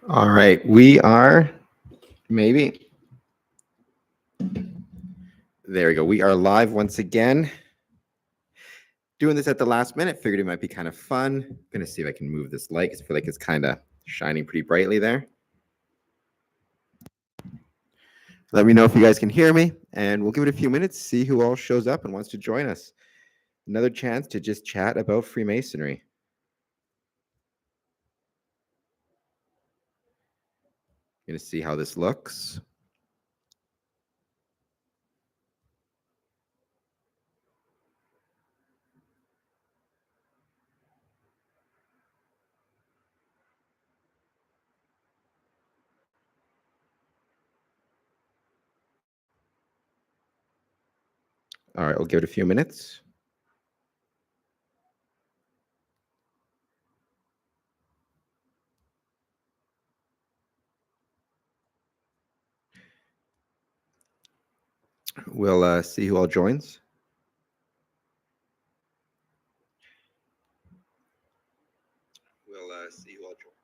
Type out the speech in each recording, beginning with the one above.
All right, we are maybe. There we go. We are live once again. Doing this at the last minute. Figured it might be kind of fun. I'm gonna see if I can move this light because I feel like it's kind of shining pretty brightly there. Let me know if you guys can hear me, and we'll give it a few minutes, see who all shows up and wants to join us. Another chance to just chat about Freemasonry. Gonna see how this looks. All right, we'll give it a few minutes. We'll see who all joins. We'll see who all joins.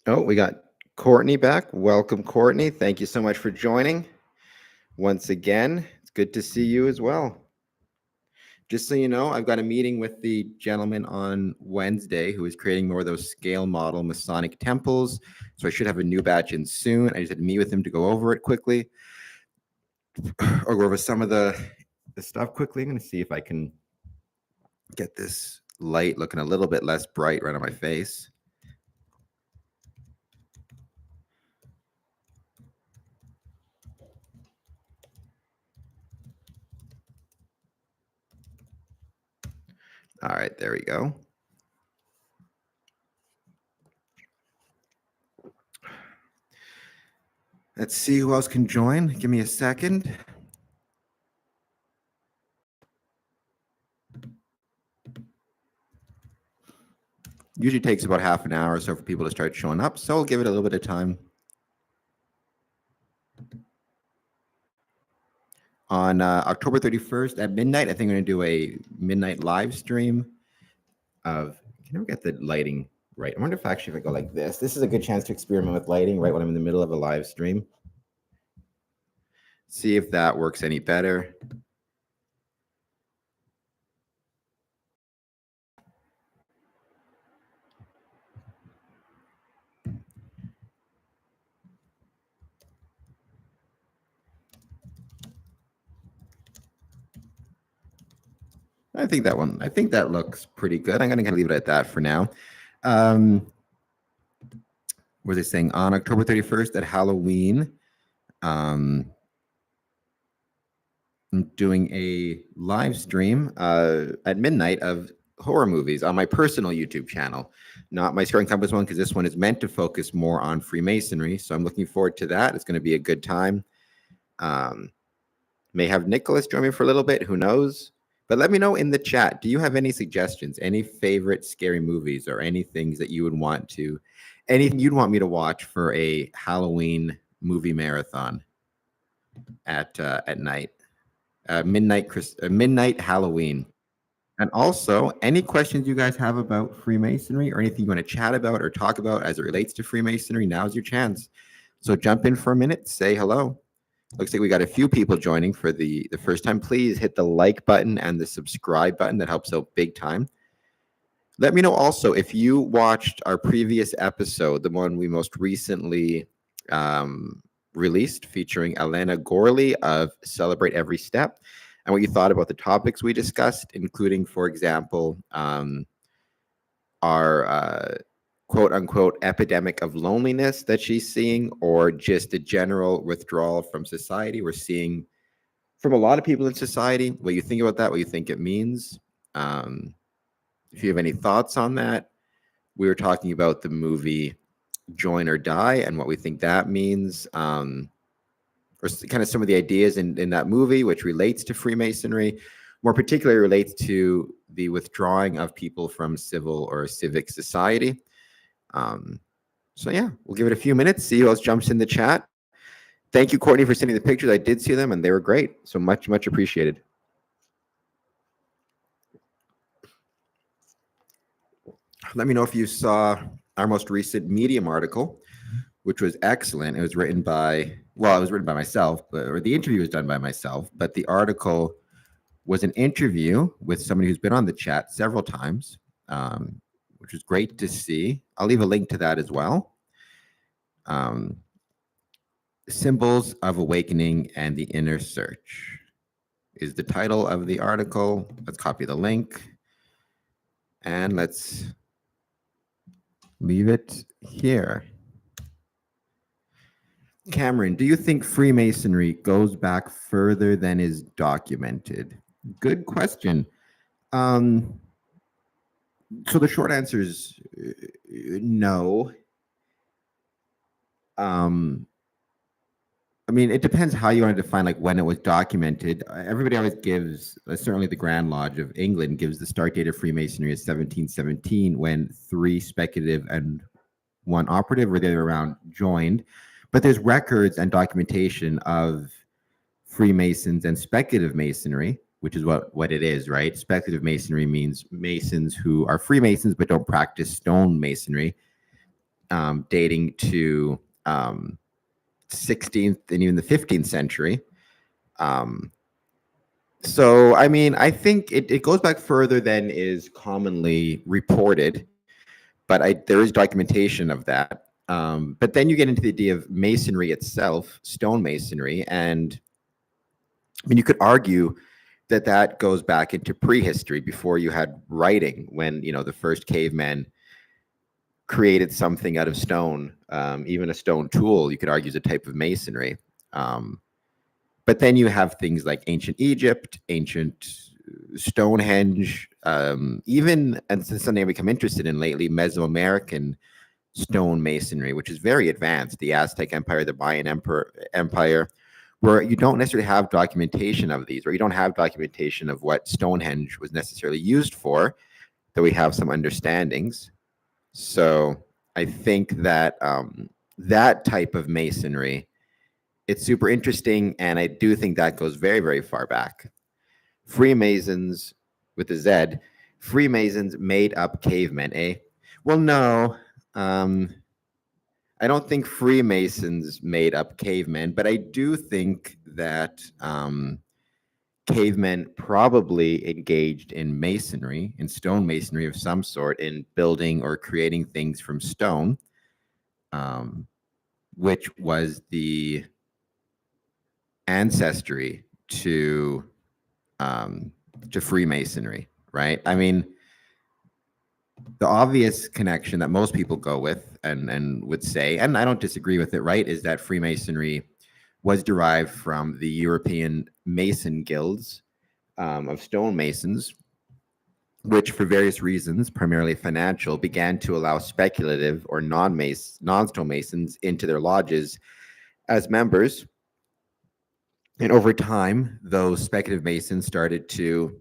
Oh, we got Courtney back. Welcome, Courtney. Thank you so much for joining. Once again, it's good to see you as well. Just so you know, I've got a meeting with the gentleman on Wednesday who is creating more of those scale model Masonic temples. So I should have a new batch in soon. I just had to meet with him to go over it quickly or go over some of the stuff quickly. I'm going to see if I can get this light looking a little bit less bright right on my face. All right, there we go. Let's see who else can join. Give me a second. Usually takes about half an hour or so for people to start showing up, so I'll give it a little bit of time. On October 31st at midnight, I think I'm going to do a midnight live stream of, can I get the lighting right? I wonder if actually if I go like this. This is a good chance to experiment with lighting right when I'm in the middle of a live stream. See if that works any better. I think that looks pretty good. I'm going to leave it at that for now. What was I saying? On October 31st at Halloween, I'm doing a live stream at midnight of horror movies on my personal YouTube channel, not my Square and Compass one, because this one is meant to focus more on Freemasonry. So I'm looking forward to that. It's going to be a good time. May have Nicholas join me for a little bit. Who knows? But let me know in the chat. Do you have any suggestions, any favorite scary movies, or any things that you would want to, anything you'd want me to watch for a Halloween movie marathon at night, midnight Halloween? And also, any questions you guys have about Freemasonry or anything you want to chat about or talk about as it relates to Freemasonry, now's your chance. So jump in for a minute, say hello. Looks like we got a few people joining for the first time. Please hit the like button and the subscribe button. That helps out big time. Let me know also if you watched our previous episode, the one we most recently released featuring Elena Gorley of Celebrate Every Step, and what you thought about the topics we discussed, including, for example, our quote unquote epidemic of loneliness that she's seeing, or just a general withdrawal from society we're seeing from a lot of people in society. What you think about that, what you think it means. If you have any thoughts on that. We were talking about the movie Join or Die and what we think that means, or kind of some of the ideas in that movie, which relates to Freemasonry, more particularly relates to the withdrawing of people from civil or civic society. So yeah, we'll give it a few minutes, see who else jumps in the chat. Thank you, Courtney, for sending the pictures. I did see them, and they were great. So much appreciated. Let me know if you saw our most recent Medium article, which was excellent. It was written by, well, it was written by myself, or the interview was done by myself, but the article was an interview with somebody who's been on the chat several times, which was great to see. I'll leave a link to that as well. Symbols of Awakening and the Inner Search is the title of the article. Let's copy the link and let's leave it here. Cameron, do you think Freemasonry goes back further than is documented? Good question. So the short answer is no. I mean, it depends how you want to define like when it was documented. Everybody always gives, certainly the Grand Lodge of England gives the start date of Freemasonry as 1717, when 3 speculative and 1 operative, or the other around, joined. But there's records and documentation of Freemasons and speculative Masonry, which is what it is, right? Speculative Masonry means Masons who are Freemasons but don't practice stone Masonry, dating to 16th and even the 15th century. So, I mean, I think it goes back further than is commonly reported, but there is documentation of that. But then you get into the idea of Masonry itself, stone Masonry, and I mean, you could argue that goes back into prehistory, before you had writing, when, you know, the first cavemen created something out of stone. Even a stone tool, you could argue, is a type of masonry. But then you have things like ancient Egypt, ancient Stonehenge, even, and this is something I've become interested in lately, Mesoamerican stone masonry, which is very advanced. The Aztec Empire, the Mayan Empire, where you don't necessarily have documentation of these, or you don't have documentation of what Stonehenge was necessarily used for, though we have some understandings. So I think that that type of masonry, it's super interesting, and I do think that goes very, very far back. Freemasons, with a Z, Freemasons made up cavemen, eh? Well, no. I don't think Freemasons made up cavemen, but I do think that cavemen probably engaged in masonry, in stone masonry of some sort, in building or creating things from stone, which was the ancestry to Freemasonry, right? I mean, the obvious connection that most people go with and would say, and I don't disagree with it, right, is that Freemasonry was derived from the European Mason guilds of stonemasons, which for various reasons, primarily financial, began to allow speculative or non-stonemasons into their lodges as members. And over time, those speculative masons started to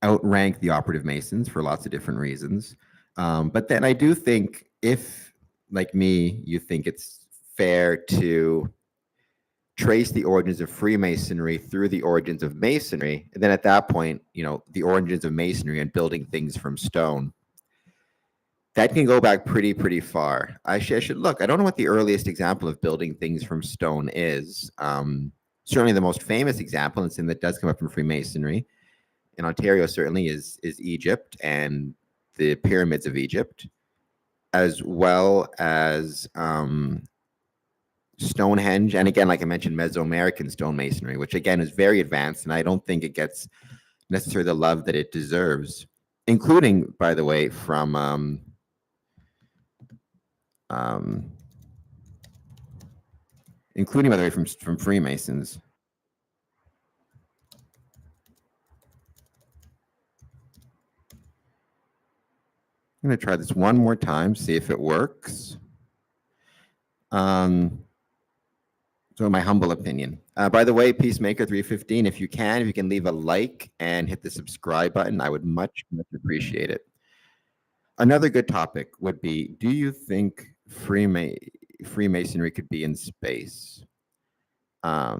outrank the operative masons for lots of different reasons. But then I do think, if, like me, you think it's fair to trace the origins of Freemasonry through the origins of Masonry, and then at that point, you know, the origins of Masonry and building things from stone, that can go back pretty far. I should look. I don't know what the earliest example of building things from stone is. Certainly the most famous example, and something that does come up from Freemasonry in Ontario, certainly, is Egypt and the pyramids of Egypt, as well as Stonehenge, and again, like I mentioned, Mesoamerican stonemasonry, which again is very advanced, and I don't think it gets necessarily the love that it deserves, including, by the way, from from Freemasons. I'm going to try this one more time, see if it works. So my humble opinion. By the way, Peacemaker 315, if you can leave a like and hit the subscribe button, I would much appreciate it. Another good topic would be, do you think Freemasonry could be in space. I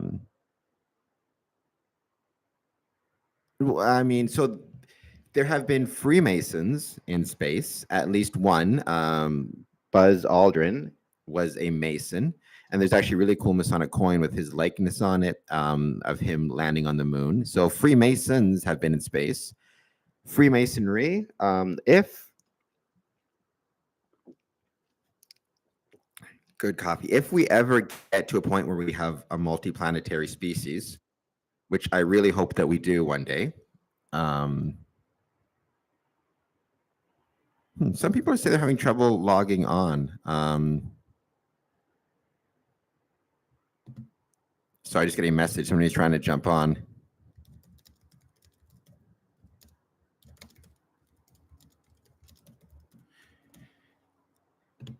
mean, so there have been Freemasons in space, at least one. Buzz Aldrin was a Mason, and there's actually a really cool Masonic coin with his likeness on it, of him landing on the moon. So Freemasons have been in space. Freemasonry, good copy. If we ever get to a point where we have a multiplanetary species, which I really hope that we do one day, some people say they're having trouble logging on. So I just get a message. Somebody's trying to jump on.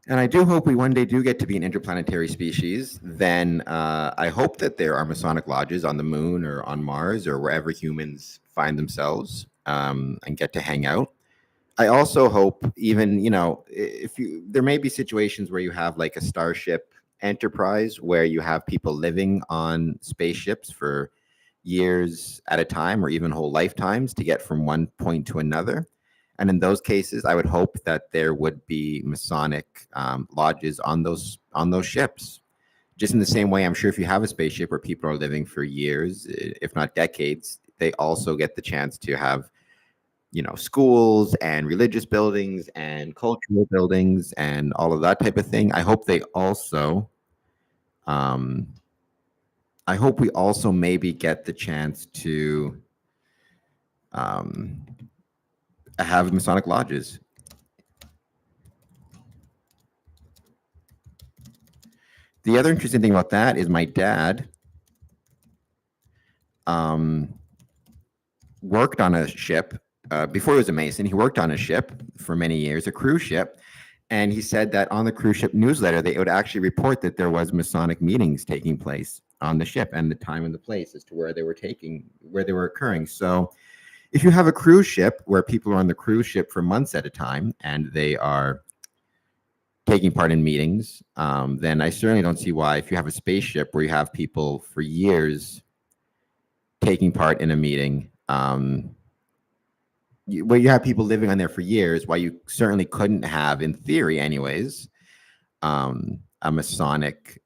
And I do hope we one day do get to be an interplanetary species. Then I hope that there are Masonic lodges on the moon or on Mars or wherever humans find themselves, and get to hang out. I also hope, even, there may be situations where you have like a Starship Enterprise where you have people living on spaceships for years at a time or even whole lifetimes to get from one point to another. And in those cases, I would hope that there would be Masonic lodges on those ships. Just in the same way, I'm sure if you have a spaceship where people are living for years, if not decades, they also get the chance to have, schools and religious buildings and cultural buildings and all of that type of thing. I hope they also, I hope we also maybe get the chance to have Masonic lodges. The other interesting thing about that is my dad worked on a ship before he was a Mason. He worked on a ship for many years, a cruise ship. And he said that on the cruise ship newsletter, they would actually report that there was Masonic meetings taking place on the ship and the time and the place as to where they were occurring. So if you have a cruise ship where people are on the cruise ship for months at a time and they are taking part in meetings, then I certainly don't see why, if you have a spaceship where you have people for years taking part in a meeting, where you have people living on there for years, why you certainly couldn't have, in theory anyways, a Masonic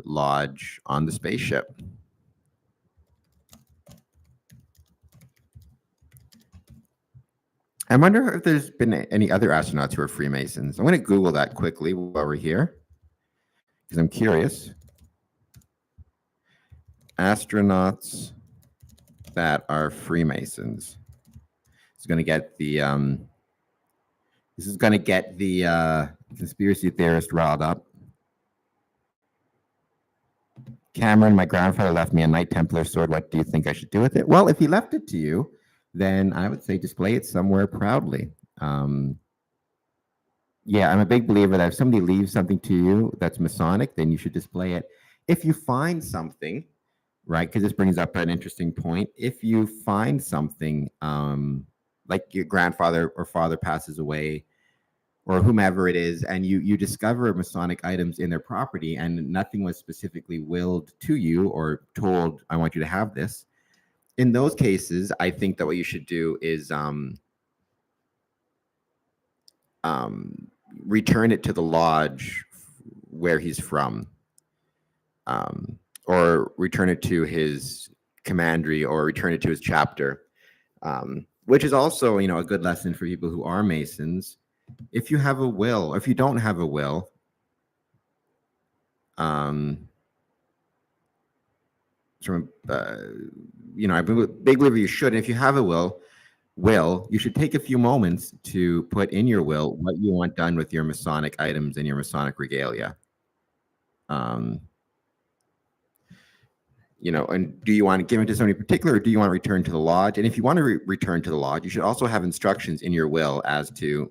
lodge on the spaceship. I wonder if there's been any other astronauts who are Freemasons. I'm going to Google that quickly while we're here, because I'm curious. Astronauts that are Freemasons. It's going to get the conspiracy theorist riled up. Cameron, my grandfather left me a Knight Templar sword. What do you think I should do with it? Well, if he left it to you, then I would say display it somewhere proudly. Yeah, I'm a big believer that if somebody leaves something to you that's Masonic, then you should display it. If you find something, right, because this brings up an interesting point. If you find something, like your grandfather or father passes away, or whomever it is, and you discover Masonic items in their property and nothing was specifically willed to you or told, I want you to have this. In those cases, I think that what you should do is return it to the lodge where he's from, or return it to his commandery, or return it to his chapter, which is also, a good lesson for people who are Masons. If you have a will, or if you don't have a will, I'm a big believer you should. And if you have a will, you should take a few moments to put in your will what you want done with your Masonic items and your Masonic regalia. And do you want to give it to somebody particular, or do you want to return to the lodge? And if you want to return to the lodge, you should also have instructions in your will as to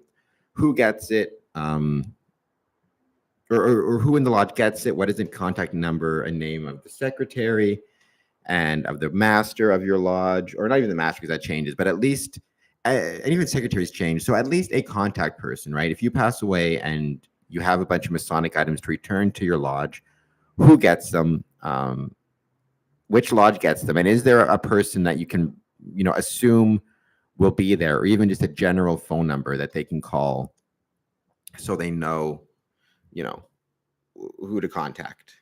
who gets it, or who in the lodge gets it, what is the contact number and name of the secretary and of the master of your lodge, or not even the master, because that changes, but at least, and even secretaries change. So at least a contact person, right? If you pass away and you have a bunch of Masonic items to return to your lodge. Who gets them? Which lodge gets them? And is there a person that you can, assume will be there, or even just a general phone number that they can call so they know, who to contact?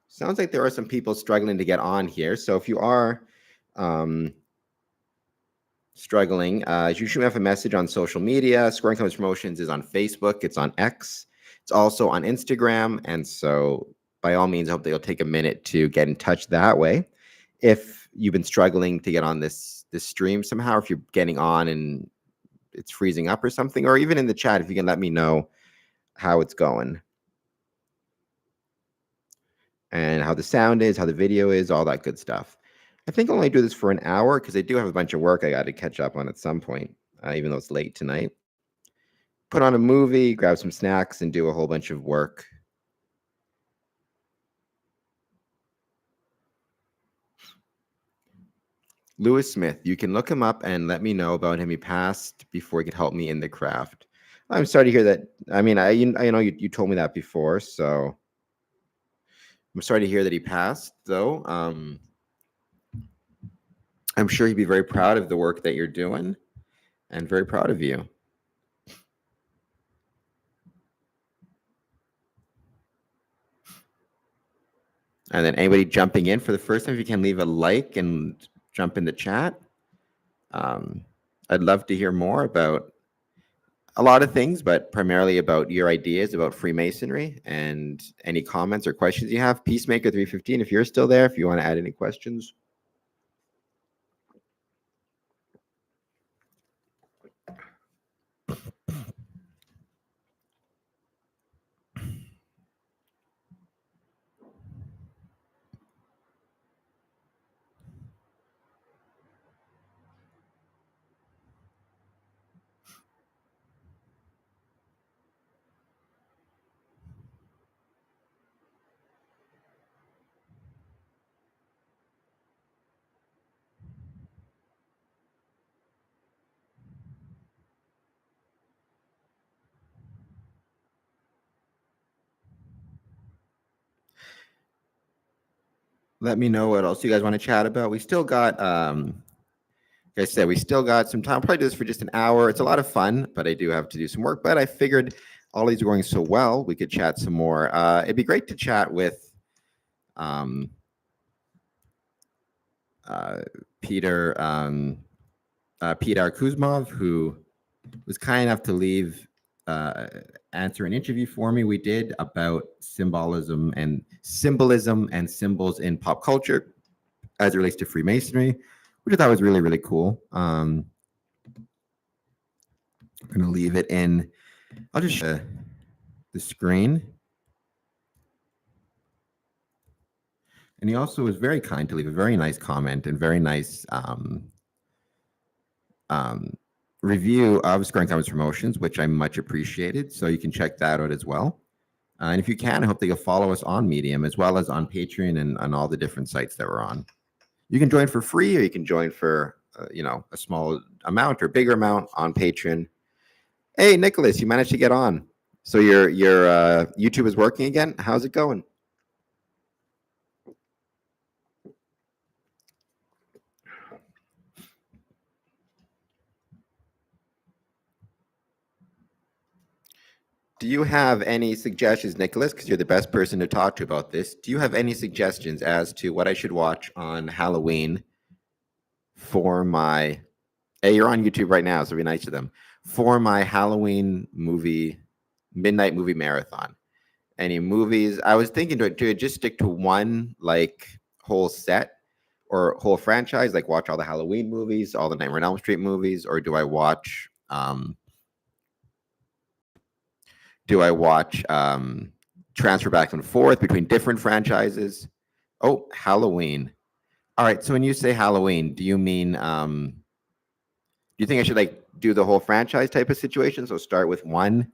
Sounds like there are some people struggling to get on here. So if you are struggling, you should have a message on social media. Scoring Comes Promotions is on Facebook. It's on X. It's also on Instagram. And so by all means, I hope that you'll take a minute to get in touch that way. If you've been struggling to get on this stream somehow, or if you're getting on and it's freezing up or something, or even in the chat, if you can let me know how it's going and how the sound is, how the video is, all that good stuff. I think I'll only do this for an hour because I do have a bunch of work I got to catch up on at some point, even though it's late tonight. Put on a movie, grab some snacks, and do a whole bunch of work. Lewis Smith, you can look him up and let me know about him. He passed before he could help me in the craft. I'm sorry to hear that. I mean, I know you told me that before, so I'm sorry to hear that he passed, though. I'm sure he'd be very proud of the work that you're doing and very proud of you. And then anybody jumping in for the first time, if you can leave a like and jump in the chat. I'd love to hear more about a lot of things, but primarily about your ideas about Freemasonry and any comments or questions you have. Peacemaker 315, if you're still there, if you want to add any questions. Let me know what else you guys want to chat about. We still got, like I said, we still got some time. I'll probably do this for just an hour. It's a lot of fun, but I do have to do some work. But I figured all these are going so well, we could chat some more. It'd be great to chat with Peter Kuzmov, who was kind enough to answer an interview for me. We did about symbolism and symbols in pop culture as it relates to Freemasonry, which I thought was really, really cool. I'm going to leave it in. I'll just show the screen. And he also was very kind to leave a very nice comment and very nice review of Scoring Comes Promotions, which I much appreciated. So you can check that out as well. And if you can, I hope that you'll follow us on Medium as well as on Patreon and on all the different sites that we're on. You can join for free, or you can join for a small amount or bigger amount on Patreon. Hey, Nicholas, you managed to get on. So your YouTube is working again. How's it going? Do you have any suggestions, Nicholas, because you're the best person to talk to about this? Do you have any suggestions as to what I should watch on Halloween for my... Hey, you're on YouTube right now, so be nice to them. For my Halloween midnight movie marathon. Any movies? I was thinking to just stick to one whole set or whole franchise, like watch all the Halloween movies, all the Nightmare on Elm Street movies, or do I watch... transfer back and forth between different franchises? Oh, Halloween. All right. So when you say Halloween, do you mean, do you think I should do the whole franchise type of situation? So start with 1,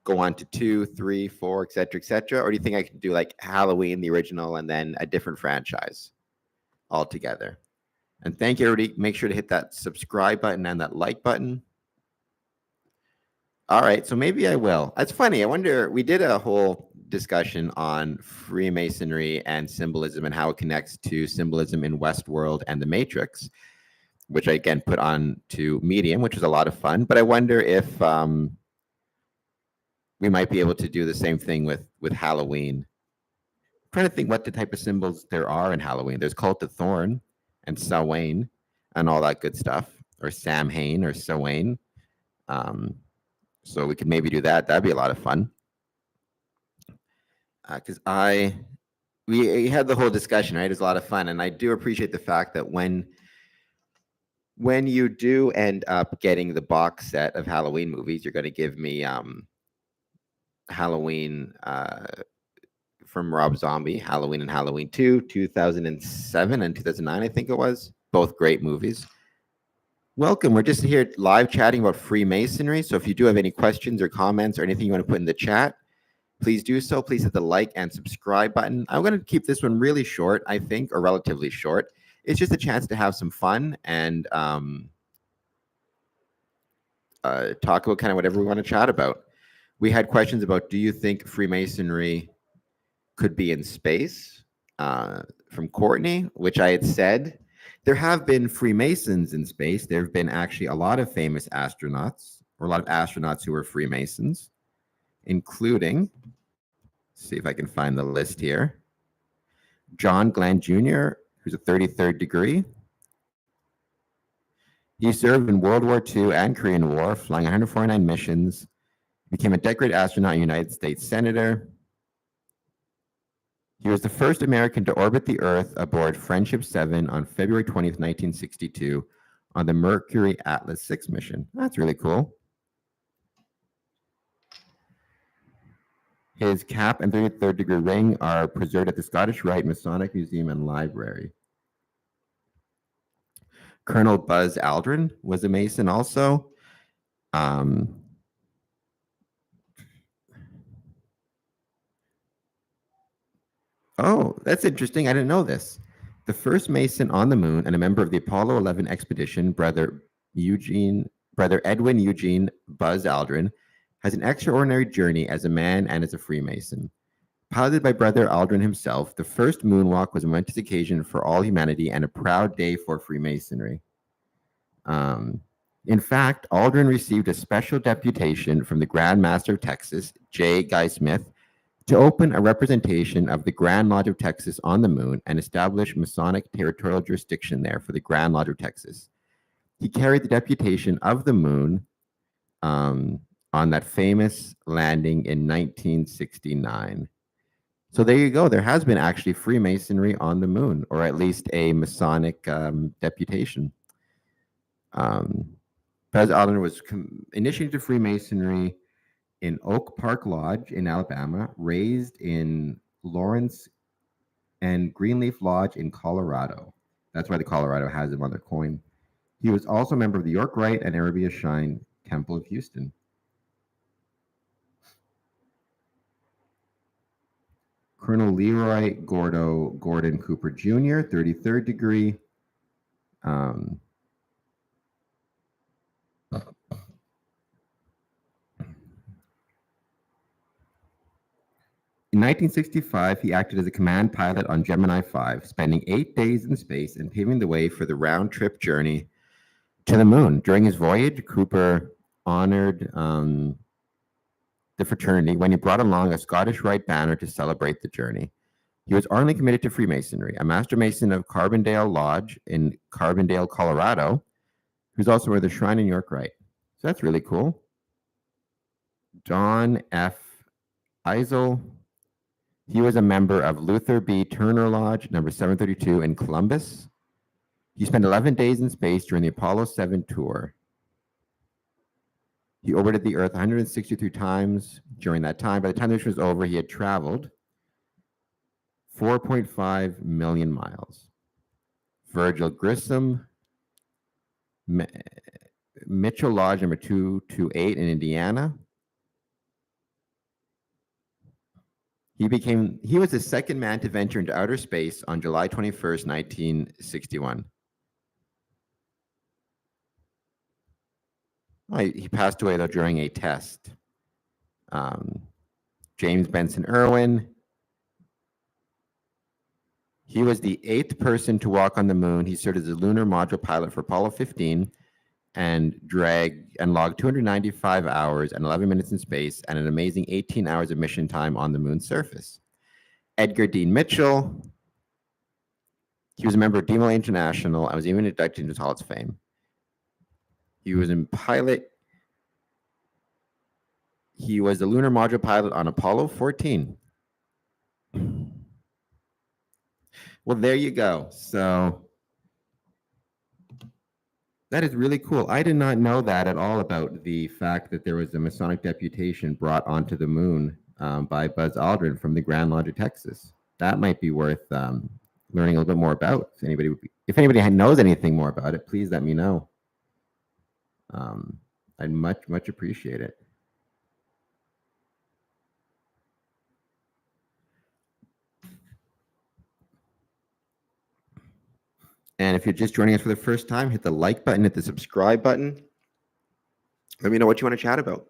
go on to 2, 3, 4, et cetera, or do you think I could do Halloween, the original, and then a different franchise altogether? And thank you, everybody. Make sure to hit that subscribe button and that like button. All right, so maybe I will. That's funny. I wonder, we did a whole discussion on Freemasonry and symbolism and how it connects to symbolism in Westworld and the Matrix, which I again put on to Medium, which was a lot of fun. But I wonder if we might be able to do the same thing with Halloween. I'm trying to think what the type of symbols there are in Halloween. There's Cult of Thorn and Samhain and all that good stuff, or Samhain or Samhain. So we could maybe do that. That'd be a lot of fun. Because we had the whole discussion, right? It was a lot of fun, and I do appreciate the fact that when you do end up getting the box set of Halloween movies, you're going to give me Halloween from Rob Zombie, Halloween and Halloween 2, 2007 and 2009, I think it was. Both great movies. Welcome. We're just here live chatting about Freemasonry. So if you do have any questions or comments or anything you want to put in the chat, please do so. Please hit the like and subscribe button. I'm going to keep this one really short, I think, or relatively short. It's just a chance to have some fun and talk about kind of whatever we want to chat about. We had questions about, do you think Freemasonry could be in space? From Courtney, which I had said. There have been Freemasons in space. There have been actually a lot of famous astronauts, or a lot of astronauts who were Freemasons, including, see if I can find the list here, John Glenn Jr., who's a 33rd degree. He served in World War II and Korean War, flying 149 missions, became a decorated astronaut and United States Senator. He was the first American to orbit the Earth aboard Friendship 7 on February 20th, 1962, on the Mercury Atlas 6 mission. That's really cool. His cap and 33rd degree ring are preserved at the Scottish Rite Masonic Museum and Library. Colonel Buzz Aldrin was a Mason also. Oh, that's interesting. I didn't know this. The first Mason on the moon and a member of the Apollo 11 expedition, brother Edwin Eugene Buzz Aldrin, has an extraordinary journey as a man and as a Freemason. Piloted by Brother Aldrin himself, the first moonwalk was a momentous occasion for all humanity and a proud day for Freemasonry. In fact, Aldrin received a special deputation from the Grand Master of Texas, J. Guy Smith, to open a representation of the Grand Lodge of Texas on the moon and establish Masonic territorial jurisdiction there for the Grand Lodge of Texas. He carried the deputation of the moon on that famous landing in 1969. So there you go. There has been actually Freemasonry on the moon, or at least a Masonic deputation. Buzz Aldrin was initiated to Freemasonry in Oak Park Lodge in Alabama, raised in Lawrence and Greenleaf Lodge in Colorado. That's why the Colorado has him on their coin. He was also a member of the York Rite and Arabia Shrine Temple of Houston. Colonel Leroy Gordon Cooper Jr., 33rd degree. In 1965, he acted as a command pilot on Gemini 5, spending 8 days in space and paving the way for the round-trip journey to the moon. During his voyage, Cooper honored the fraternity when he brought along a Scottish Rite banner to celebrate the journey. He was ardently committed to Freemasonry, a Master Mason of Carbondale Lodge in Carbondale, Colorado, who's also where the Shrine in York Rite. So that's really cool. John F. Eisel. He was a member of Luther B. Turner Lodge, number 732 in Columbus. He spent 11 days in space during the Apollo 7 tour. He orbited the Earth 163 times during that time. By the time the mission was over, he had traveled 4.5 million miles. Virgil Grissom, Mitchell Lodge, number 228 in Indiana. He was the second man to venture into outer space on July 21st, 1961. He passed away though during a test. James Benson Irwin. He was the 8th person to walk on the moon. He served as a lunar module pilot for Apollo 15 and logged 295 hours and 11 minutes in space and an amazing 18 hours of mission time on the moon's surface. Edgar Dean Mitchell. He was a member of DMO International and was even inducted into Hall of Fame. He was a pilot. He was the lunar module pilot on Apollo 14. Well, there you go. So that is really cool. I did not know that at all about the fact that there was a Masonic deputation brought onto the moon by Buzz Aldrin from the Grand Lodge of Texas. That might be worth learning a little bit more about. If anybody knows anything more about it, please let me know. I'd much appreciate it. And if you're just joining us for the first time, hit the like button, hit the subscribe button. Let me know what you want to chat about.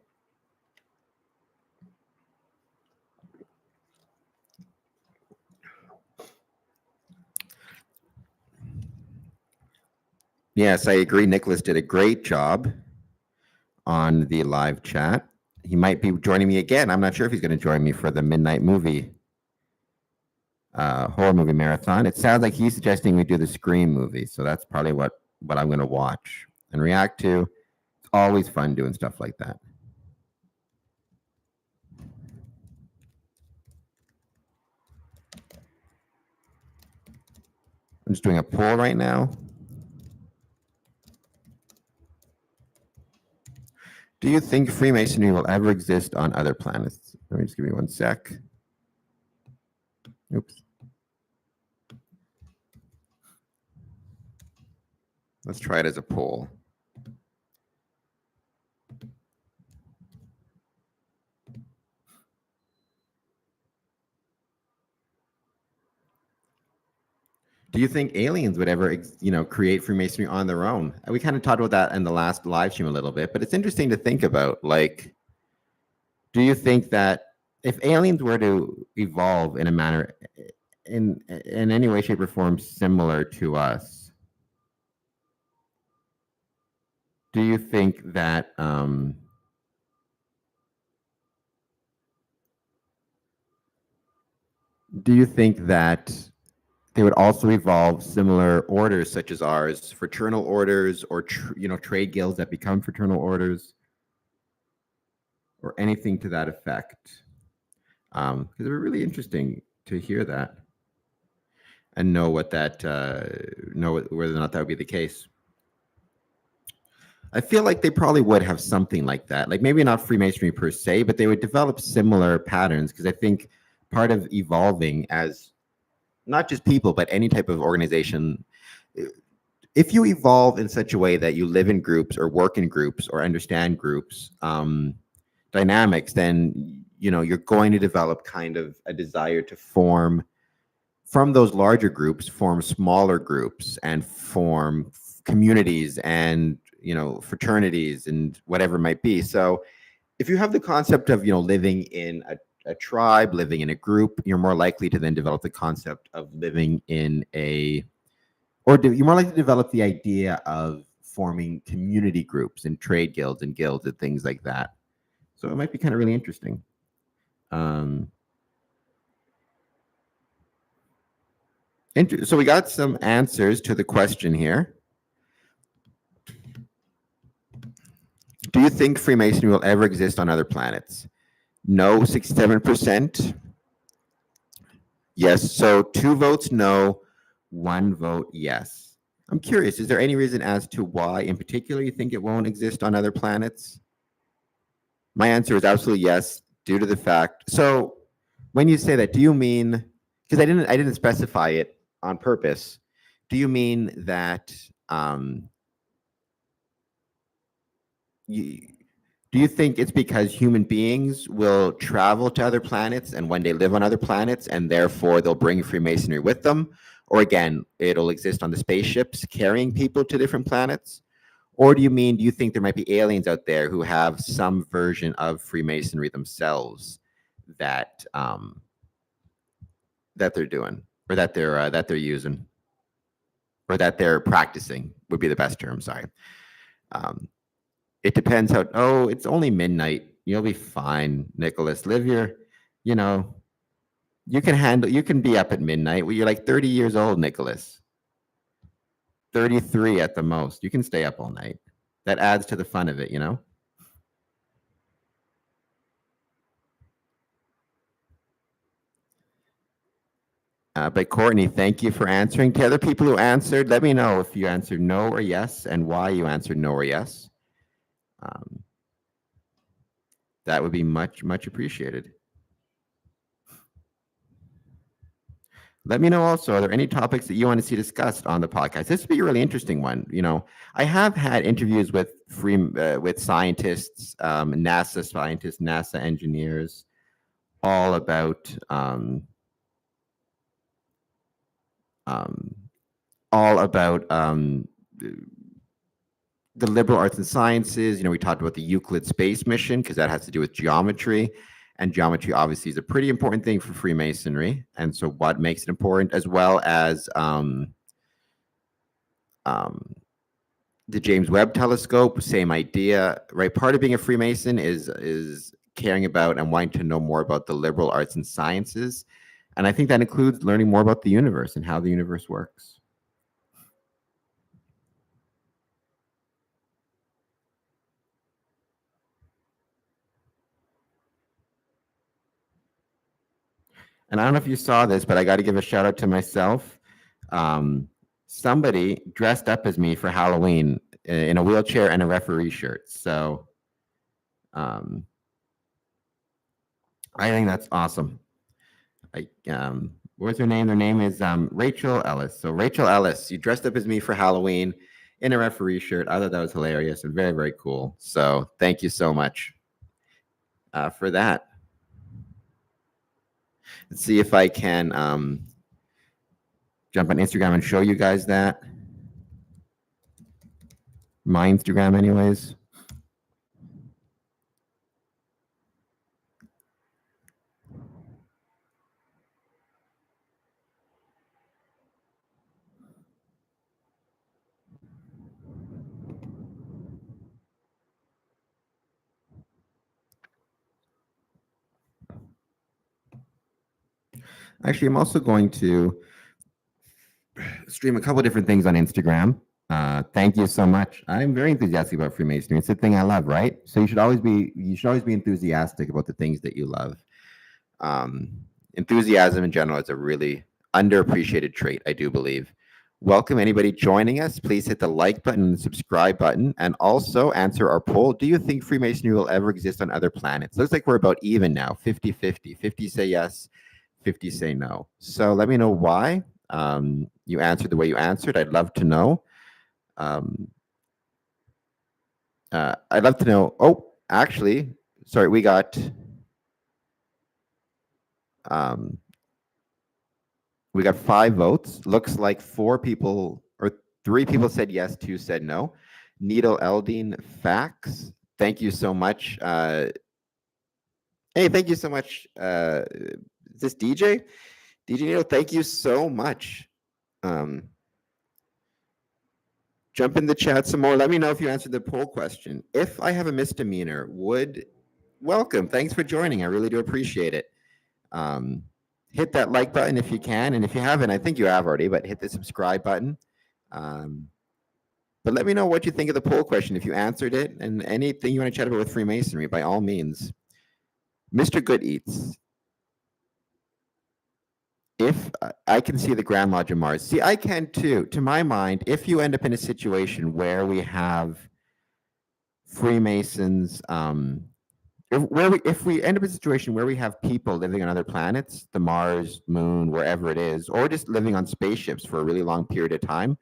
Yes, I agree. Nicholas did a great job on the live chat. He might be joining me again. I'm not sure if he's going to join me for the midnight movie, horror movie marathon. It sounds like he's suggesting we do the Scream movie. So that's probably what I'm going to watch and react to. It's always fun doing stuff like that. I'm just doing a poll right now. Do you think Freemasonry will ever exist on other planets? Let me just give me 1 sec. Oops. Let's try it as a poll. Do you think aliens would ever, create Freemasonry on their own? We kind of talked about that in the last live stream a little bit, but it's interesting to think about. Like, do you think that if aliens were to evolve in a manner, in any way, shape, or form similar to us, do you think that they would also evolve similar orders such as ours, fraternal orders, or trade guilds that become fraternal orders, or anything to that effect? Because it would be really interesting to hear that and know whether or not that would be the case. I feel like they probably would have something like that. Like maybe not Freemasonry per se, but they would develop similar patterns, because I think part of evolving as not just people, but any type of organization, if you evolve in such a way that you live in groups or work in groups or understand groups dynamics, then you're going to develop kind of a desire to form from those larger groups, form smaller groups and form communities and fraternities and whatever it might be. So if you have the concept of living in a tribe, living in a group, you're more likely to then develop the concept of living in you're more likely to develop the idea of forming community groups and trade guilds and things like that. So it might be kind of really interesting. So we got some answers to the question here. Do you think Freemasonry will ever exist on other planets? No, 67%. Yes, so 2 votes no, 1 vote yes. I'm curious, is there any reason as to why in particular you think it won't exist on other planets? My answer is absolutely yes, due to the fact. So when you say that, do you mean, because I didn't specify it on purpose, do you mean that do you think it's because human beings will travel to other planets and one day live on other planets and therefore they'll bring Freemasonry with them? Or again, it'll exist on the spaceships carrying people to different planets? Or do you think there might be aliens out there who have some version of Freemasonry themselves that that they're doing, or that they're using, or that they're practicing would be the best term. Sorry. It depends how. Oh, it's only midnight. You'll be fine, Nicholas. Live your, you know, you can be up at midnight. Well, you're like 30 years old, Nicholas. 33 at the most. You can stay up all night. That adds to the fun of it, you know? But Courtney, thank you for answering. To other people who answered, let me know if you answered no or yes and why you answered no or yes. That would be much, much appreciated. Let me know also, are there any topics that you want to see discussed on the podcast? This would be a really interesting one. You know, I have had interviews with with scientists, NASA scientists, NASA engineers, all about the liberal arts and sciences. You know, we talked about the Euclid space mission because that has to do with geometry. And geometry obviously is a pretty important thing for Freemasonry. And so what makes it important, as well as the James Webb Telescope, same idea, right? Part of being a Freemason is caring about and wanting to know more about the liberal arts and sciences. And I think that includes learning more about the universe and how the universe works. And I don't know if you saw this, but I got to give a shout out to myself. Somebody dressed up as me for Halloween in a wheelchair and a referee shirt. So I think that's awesome. What's her name? Their name is Rachel Ellis. So Rachel Ellis, you dressed up as me for Halloween in a referee shirt. I thought that was hilarious and very, very cool. So thank you so much for that. Let's see if I can jump on Instagram and show you guys that. My Instagram, anyways. Actually, I'm also going to stream a couple of different things on Instagram. Thank you so much. I'm very enthusiastic about Freemasonry. It's the thing I love, right? So you should always be enthusiastic about the things that you love. Enthusiasm in general is a really underappreciated trait, I do believe. Welcome anybody joining us. Please hit the like button and the subscribe button, and also answer our poll. Do you think Freemasonry will ever exist on other planets? Looks like we're about even now, 50-50. 50 say yes, 50 say no. So let me know why you answered the way you answered. I'd love to know. I'd love to know. Oh, actually, sorry, we got 5 votes. Looks like 4 people or 3 people said yes, 2 said no. Needle Eldine Fax, thank you so much. Hey, thank you so much. Is this DJ? DJ Needle, thank you so much. Jump in the chat some more. Let me know if you answered the poll question. If I have a misdemeanor, welcome. Thanks for joining. I really do appreciate it. Hit that like button if you can. And if you haven't, I think you have already, but hit the subscribe button. But let me know what you think of the poll question if you answered it, and anything you want to chat about with Freemasonry, by all means. Mr. Good Eats. If I can see the Grand Lodge of Mars. See, I can too. To my mind, if you end up in a situation where we have Freemasons, if we end up in a situation where we have people living on other planets, the Mars, Moon, wherever it is, or just living on spaceships for a really long period of time,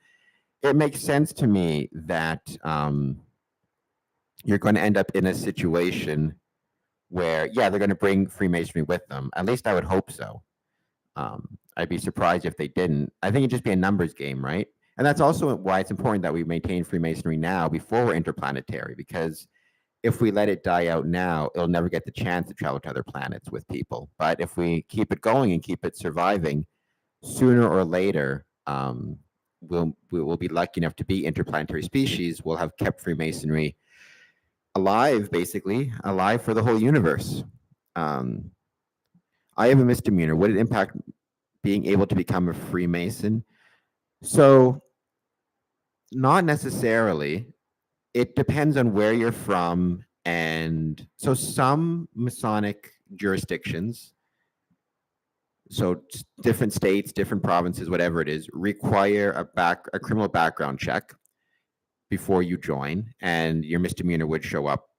it makes sense to me that you're going to end up in a situation where, yeah, they're going to bring Freemasonry with them. At least I would hope so. I'd be surprised if they didn't. I think it'd just be a numbers game, right? And that's also why it's important that we maintain Freemasonry now before we're interplanetary, because if we let it die out now, it'll never get the chance to travel to other planets with people. But if we keep it going and keep it surviving, sooner or later, we'll be lucky enough to be interplanetary species. We'll have kept Freemasonry alive, basically, alive for the whole universe. I have a misdemeanor. Would it impact being able to become a Freemason? So, not necessarily. It depends on where you're from. And so some Masonic jurisdictions, so different states, different provinces, whatever it is, require a criminal background check before you join, and your misdemeanor would show up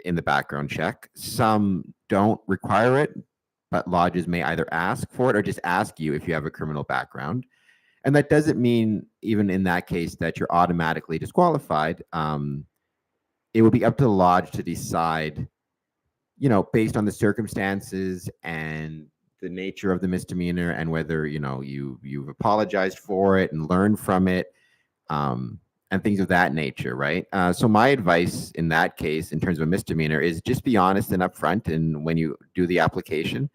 in the background check. Some don't require it, but lodges may either ask for it or just ask you if you have a criminal background. And that doesn't mean, even in that case, that you're automatically disqualified. It will be up to the lodge to decide, based on the circumstances and the nature of the misdemeanor, and whether, you've apologized for it and learned from it, and things of that nature, right? So my advice in that case, in terms of a misdemeanor, is just be honest and upfront. And when you do the application,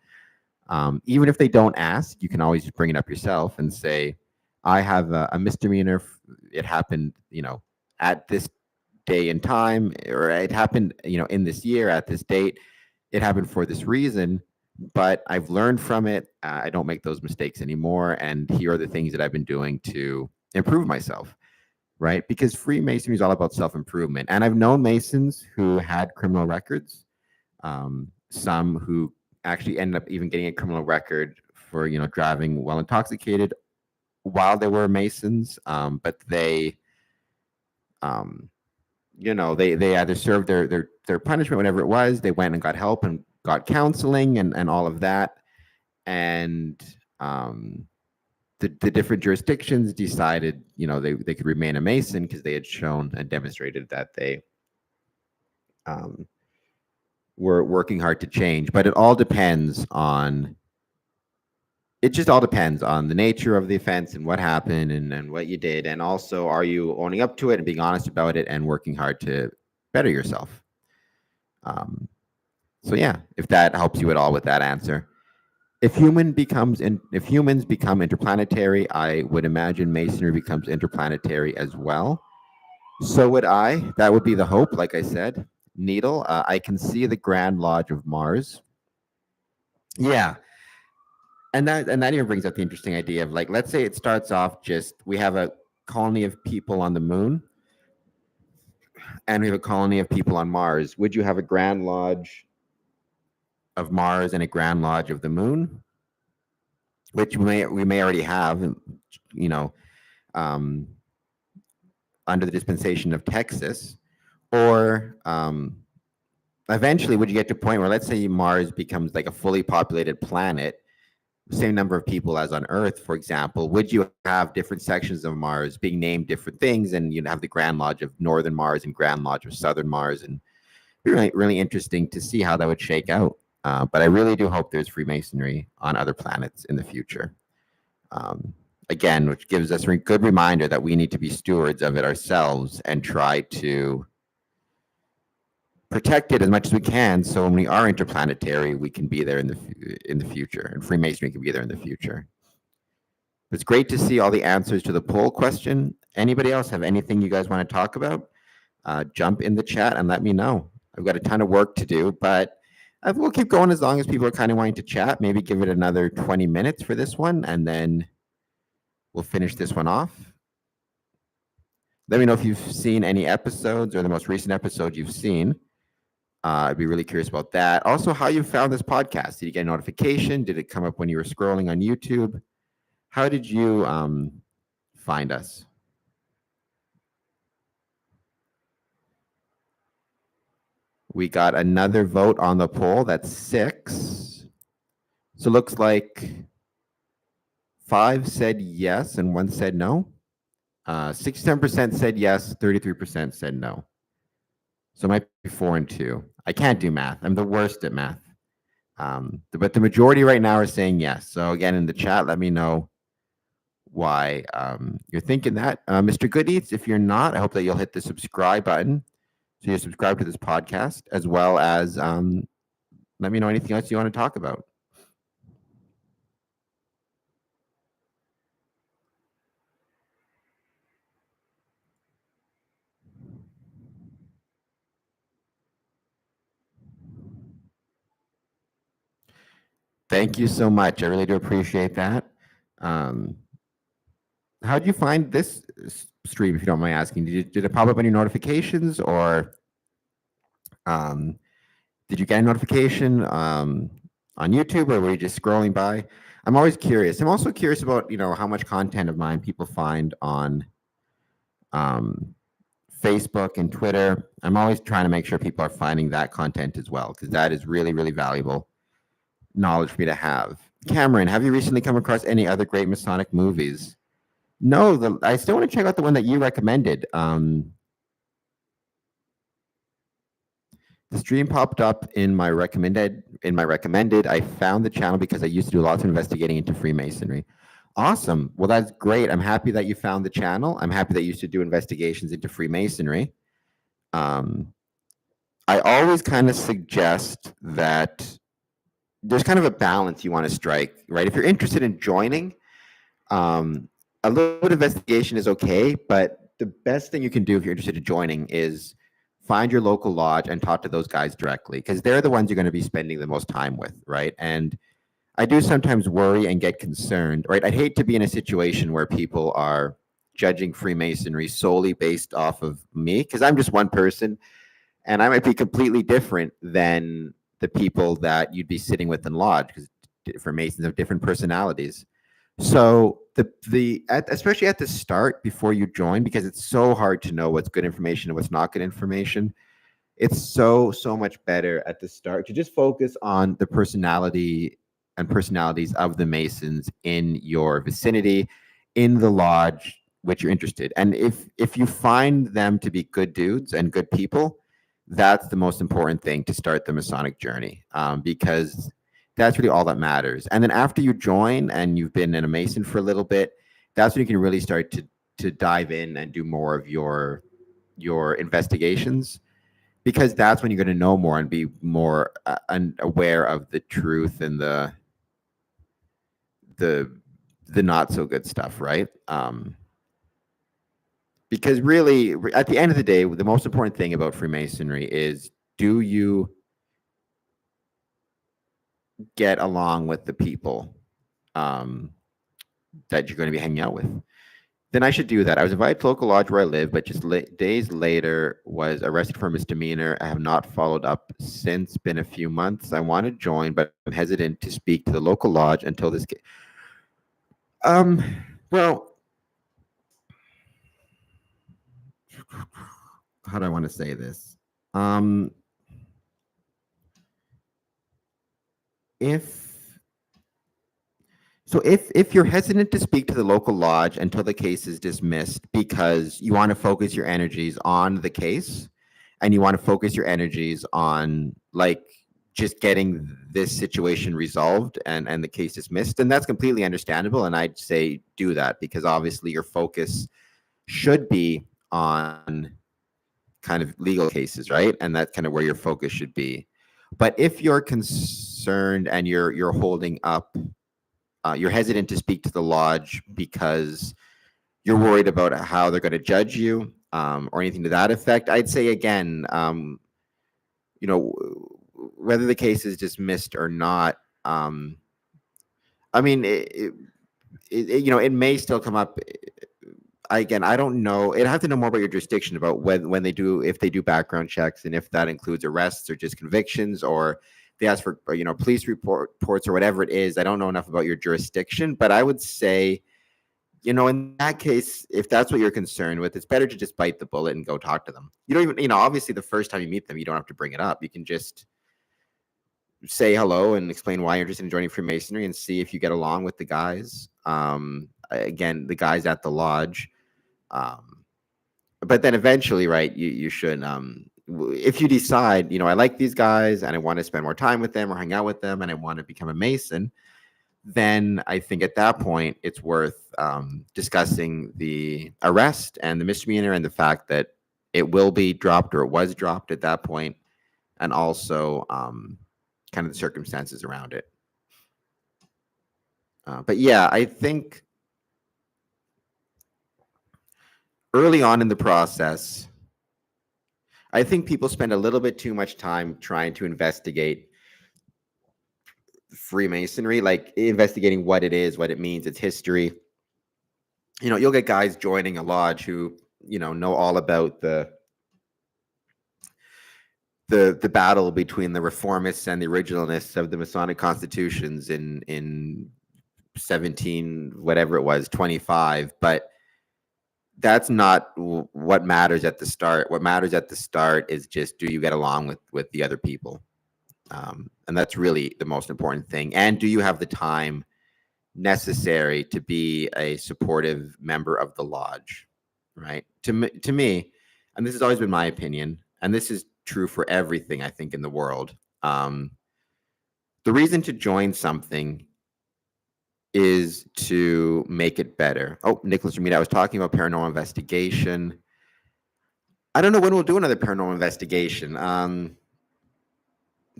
even if they don't ask, you can always just bring it up yourself and say, I have a misdemeanor. It happened, at this day and time, or it happened, in this year at this date. It happened for this reason, but I've learned from it. I don't make those mistakes anymore. And here are the things that I've been doing to improve myself, right? Because Freemasonry is all about self-improvement. And I've known Masons who had criminal records, some who actually ended up even getting a criminal record for, driving while intoxicated while they were Masons. But they, they either served their punishment, whatever it was. They went and got help and got counseling and all of that. And the different jurisdictions decided, they could remain a Mason because they had shown and demonstrated that they were working hard to change. But it all depends on the nature of the offense and what happened and what you did. And also, are you owning up to it and being honest about it and working hard to better yourself? So yeah, if that helps you at all with that answer. If humans become interplanetary, I would imagine Masonry becomes interplanetary as well. So would I. That would be the hope, like I said. Needle, I can see the Grand Lodge of Mars. Yeah. And that even brings up the interesting idea of, like, let's say it starts off we have a colony of people on the moon and we have a colony of people on Mars. Would you have a Grand Lodge of Mars and a Grand Lodge of the moon? Which we may already have, under the dispensation of Texas. Or eventually, would you get to a point where, let's say, Mars becomes like a fully populated planet, same number of people as on Earth, for example? Would you have different sections of Mars being named different things, and you'd have the Grand Lodge of Northern Mars and Grand Lodge of Southern Mars? And really, really interesting to see how that would shake out. But I really do hope there's Freemasonry on other planets in the future. Again, which gives us a good reminder that we need to be stewards of it ourselves and try to protect it as much as we can, so when we are interplanetary, we can be there in the future, and Freemasonry can be there in the future. It's great to see all the answers to the poll question. Anybody else have anything you guys want to talk about? Jump in the chat and let me know. I've got a ton of work to do, but we'll keep going as long as people are kind of wanting to chat. Maybe give it another 20 minutes for this one, and then we'll finish this one off. Let me know if you've seen any episodes or the most recent episode you've seen. I'd be really curious about that. Also, how you found this podcast. Did you get a notification? Did it come up when you were scrolling on YouTube? How did you find us? We got another vote on the poll. That's 6. So it looks like 5 said yes and 1 said no. 67% said yes, 33% said no. So it might be 4 and 2. I can't do math. I'm the worst at math. But the majority right now are saying yes. So again, in the chat, let me know why you're thinking that. Mr. Good Eats, if you're not, I hope that you'll hit the subscribe button so you subscribe to this podcast, as well as let me know anything else you want to talk about. Thank you so much. I really do appreciate that. How did you find this stream, if you don't mind asking? Did it pop up on your notifications, or did you get a notification on YouTube, or were you just scrolling by? I'm always curious. I'm also curious about how much content of mine people find on Facebook and Twitter. I'm always trying to make sure people are finding that content as well, because that is really, really valuable knowledge for me to have. Cameron, have you recently come across any other great Masonic movies? No, I still want to check out the one that you recommended. The stream popped up in my recommended. I found the channel because I used to do lots of investigating into Freemasonry. Awesome. Well, that's great. I'm happy that you found the channel. I'm happy that you used to do investigations into Freemasonry. I always kind of suggest that there's kind of a balance you want to strike, right? If you're interested in joining, a little bit of investigation is okay, but the best thing you can do if you're interested in joining is find your local lodge and talk to those guys directly, because they're the ones you're going to be spending the most time with, right? And I do sometimes worry and get concerned, right? I'd hate to be in a situation where people are judging Freemasonry solely based off of me, because I'm just one person, and I might be completely different than the people that you'd be sitting with in lodge, because Freemasons have different personalities. So especially at the start before you join, because it's so hard to know what's good information and what's not good information. It's so much better at the start to just focus on the personalities of the Masons in your vicinity, in the lodge, which you're interested. And if you find them to be good dudes and good people, that's the most important thing to start the Masonic journey, because that's really all that matters. And then after you join and you've been a Mason for a little bit, that's when you can really start to dive in and do more of your investigations, because that's when you're going to know more and be more aware of the truth and the not so good stuff, right? Because really, at the end of the day, the most important thing about Freemasonry is, do you get along with the people that you're going to be hanging out with? Then I should do that. I was invited to local lodge where I live, but just days later was arrested for a misdemeanor. I have not followed up since. Been a few months. I want to join, but I'm hesitant to speak to the local lodge until this. Well, how do I want to say this? If you're hesitant to speak to the local lodge until the case is dismissed because you want to focus your energies on the case, and you want to focus your energies on just getting this situation resolved and the case dismissed, then that's completely understandable. And I'd say do that, because obviously your focus should be on kind of legal cases, right? And that's kind of where your focus should be. But if you're concerned and you're holding up, you're hesitant to speak to the lodge because you're worried about how they're going to judge you, or anything to that effect, I'd say again, whether the case is dismissed or not, I mean, it may still come up. Again, I don't know. I'd have to know more about your jurisdiction, about if they do background checks, and if that includes arrests or just convictions, or they ask for police reports or whatever it is. I don't know enough about your jurisdiction, but I would say, in that case, if that's what you're concerned with, it's better to just bite the bullet and go talk to them. You don't even, obviously the first time you meet them, you don't have to bring it up. You can just say hello and explain why you're interested in joining Freemasonry, and see if you get along with the guys. Again, the guys at the lodge. But then eventually, right, you should, if you decide, I like these guys and I want to spend more time with them or hang out with them and I want to become a Mason, then I think at that point it's worth discussing the arrest and the misdemeanor and the fact that it will be dropped or it was dropped at that point, and also kind of the circumstances around it. But yeah, I think early on in the process, I think people spend a little bit too much time trying to investigate Freemasonry, like investigating what it is, what it means, its history. You know, you'll get guys joining a lodge who, you know all about the battle between the reformists and the originalists of the Masonic constitutions in 17 whatever it was 25, but that's not what matters at the start. What matters at the start is just, do you get along with the other people? And that's really the most important thing. And do you have the time necessary to be a supportive member of the lodge, right? To me, and this has always been my opinion, and this is true for everything I think in the world, the reason to join something is to make it better. Oh, Nicholas Ramita, I was talking about paranormal investigation. I don't know when we'll do another paranormal investigation,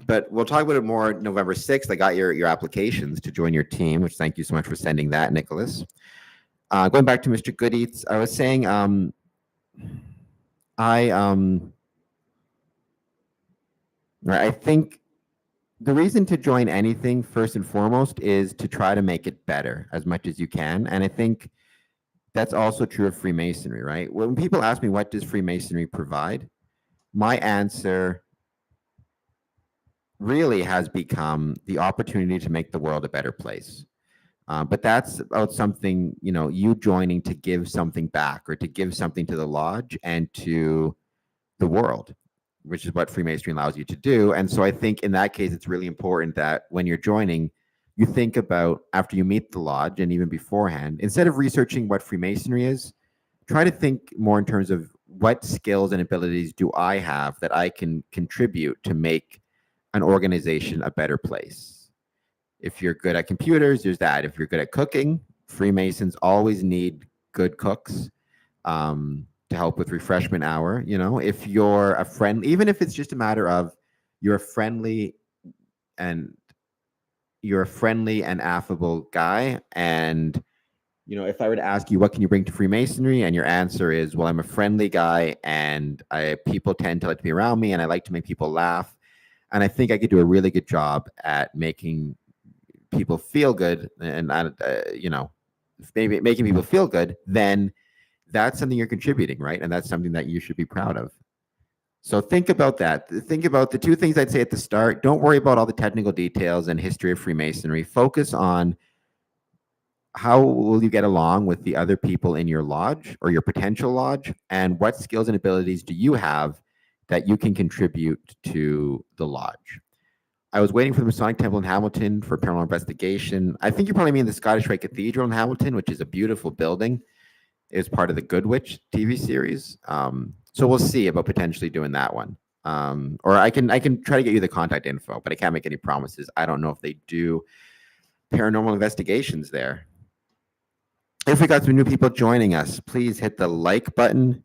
but we'll talk about it more November 6th. I got your applications to join your team, which thank you so much for sending that, Nicholas. Going back to Mr. Goodeats, I was saying I think the reason to join anything, first and foremost, is to try to make it better as much as you can. And I think that's also true of Freemasonry, right? When people ask me, what does Freemasonry provide? My answer really has become the opportunity to make the world a better place. But that's about something, you joining to give something back, or to give something to the lodge and to the world, which is what Freemasonry allows you to do. And so I think in that case, it's really important that when you're joining, you think about, after you meet the lodge and even beforehand, instead of researching what Freemasonry is, try to think more in terms of what skills and abilities do I have that I can contribute to make an organization a better place. If you're good at computers, there's that. If you're good at cooking, Freemasons always need good cooks to help with refreshment hour. If you're a friend, even if it's just a matter of you're a friendly and affable guy, and if I were to ask you, what can you bring to Freemasonry, and your answer is, well, I'm a friendly guy and people tend to like to be around me and I like to make people laugh, and I think I could do a really good job at making people feel good, and maybe making people feel good, then that's something you're contributing, right? And that's something that you should be proud of. So think about that. Think about the two things I'd say at the start. Don't worry about all the technical details and history of Freemasonry. Focus on how will you get along with the other people in your lodge or your potential lodge, and what skills and abilities do you have that you can contribute to the lodge. I was waiting for the Masonic Temple in Hamilton for paranormal investigation. I think you probably mean the Scottish Rite Cathedral in Hamilton, which is a beautiful building. It's part of the Good Witch TV series. So we'll see about potentially doing that one. Or I can try to get you the contact info, but I can't make any promises. I don't know if they do paranormal investigations there. If we got some new people joining us, please hit the like button,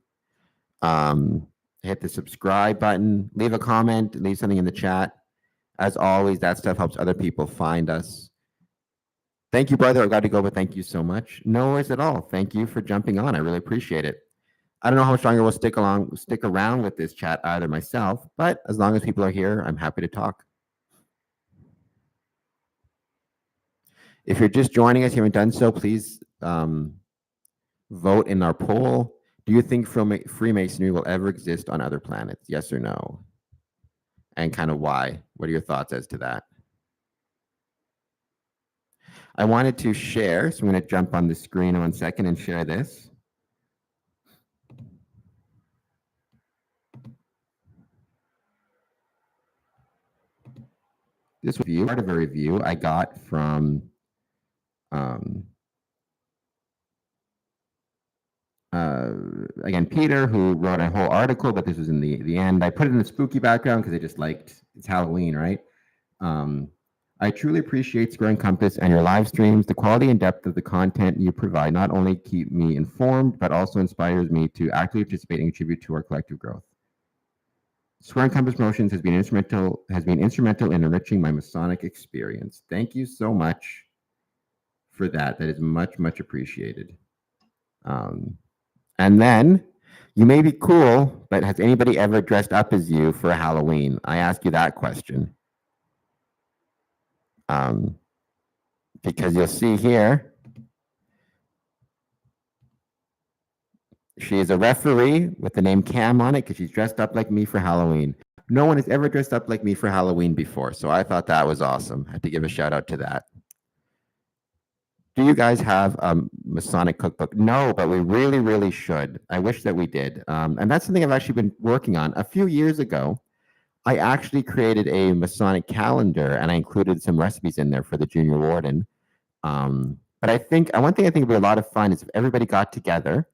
hit the subscribe button, leave a comment, leave something in the chat. As always, that stuff helps other people find us. Thank you, brother. I've got to go, but thank you so much. No worries at all. Thank you for jumping on. I really appreciate it. I don't know how much longer we'll stick around with this chat either myself, but as long as people are here, I'm happy to talk. If you're just joining us, you haven't done so, please vote in our poll. Do you think Freemasonry will ever exist on other planets? Yes or no? And kind of why? What are your thoughts as to that? I wanted to share, so I'm going to jump on the screen in 1 second and share this. This review, part of a review I got from again, Peter, who wrote a whole article, but this was in the end. I put it in the spooky background because I just liked, it's Halloween, right? I truly appreciate Square and Compass and your live streams. The quality and depth of the content you provide not only keep me informed, but also inspires me to actively participate and contribute to our collective growth. Square and Compass Promotions has been instrumental in enriching my Masonic experience. Thank you so much for that. That is much, much appreciated. And then you may be cool, but has anybody ever dressed up as you for Halloween? I ask you that question. Because you'll see here, she is a referee with the name Cam on it because she's dressed up like me for Halloween. No one has ever dressed up like me for Halloween before, so I thought that was awesome. I had to give a shout out to that. Do you guys have a Masonic cookbook? No, but we really, really should. I wish that we did. And that's something I've actually been working on. A few years ago, I actually created a Masonic calendar and I included some recipes in there for the junior warden. But I think one thing I think would be a lot of fun is if everybody got together,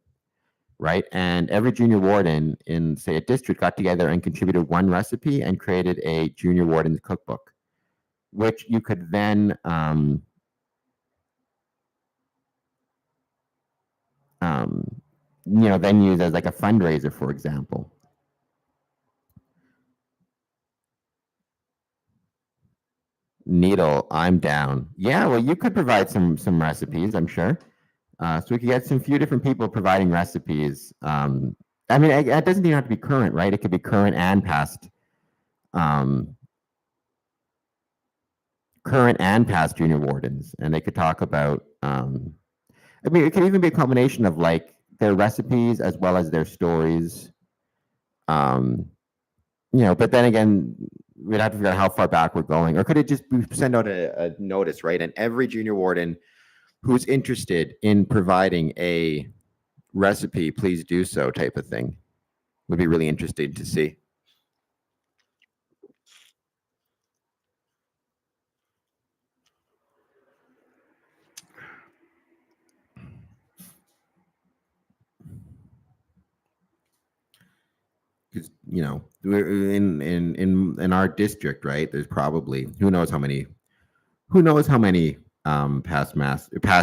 right? And every junior warden in, say, a district got together and contributed one recipe and created a junior warden's cookbook, which you could then then use as like a fundraiser, for example. Needle, I'm down. Yeah, well, you could provide some recipes, I'm sure. So we could get some few different people providing recipes. I mean, it doesn't even have to be current, right? It could be current and past. Current and past junior wardens, and they could talk about. I mean, it could even be a combination of like their recipes as well as their stories. But then again, we'd have to figure out how far back we're going, or could it just send out a notice, right? And every junior warden who's interested in providing a recipe, please do so, type of thing. Would be really interesting to see. Because we're in our district, right? There's probably who knows how many past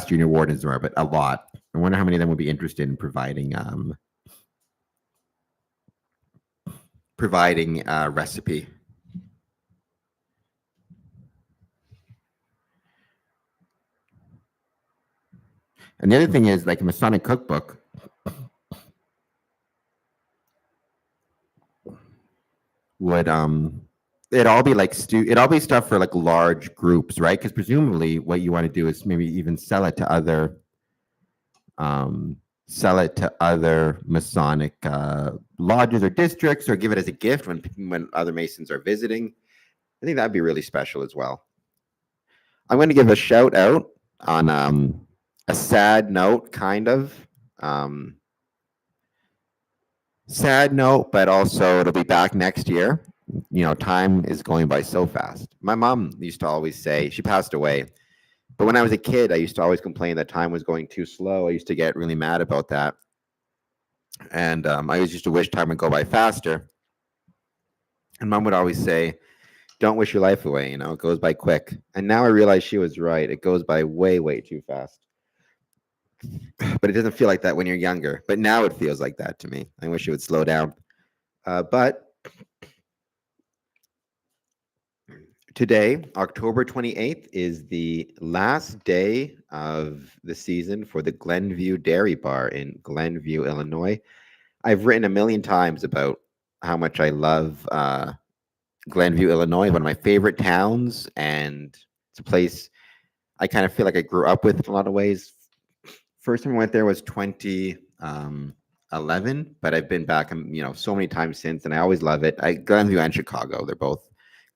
junior wardens there are, but a lot. I wonder how many of them would be interested in providing a recipe. And the other thing is, like a Masonic cookbook would it'd all be like it'd all be stuff for like large groups, right? Because presumably what you want to do is maybe even sell it to other Masonic lodges or districts, or give it as a gift when other Masons are visiting. I think that'd be really special as well. I'm going to give a shout out on a sad note, kind of. Sad note, but also it'll be back next year. Time is going by so fast. My mom used to always say, she passed away, but when I was a kid, I used to always complain that time was going too slow. I used to get really mad about that. And I always used to wish time would go by faster. And Mom would always say, don't wish your life away, it goes by quick. And now I realize she was right. It goes by way, way too fast. But it doesn't feel like that when you're younger. But now it feels like that to me. I wish it would slow down. But today, October 28th, is the last day of the season for the Glenview Dairy Bar in Glenview, Illinois. I've written a million times about how much I love Glenview, Illinois, one of my favorite towns, and it's a place I kind of feel like I grew up with in a lot of ways. First time I went there was 2011, but I've been back, so many times since, and I always love it. Glenview and Chicago,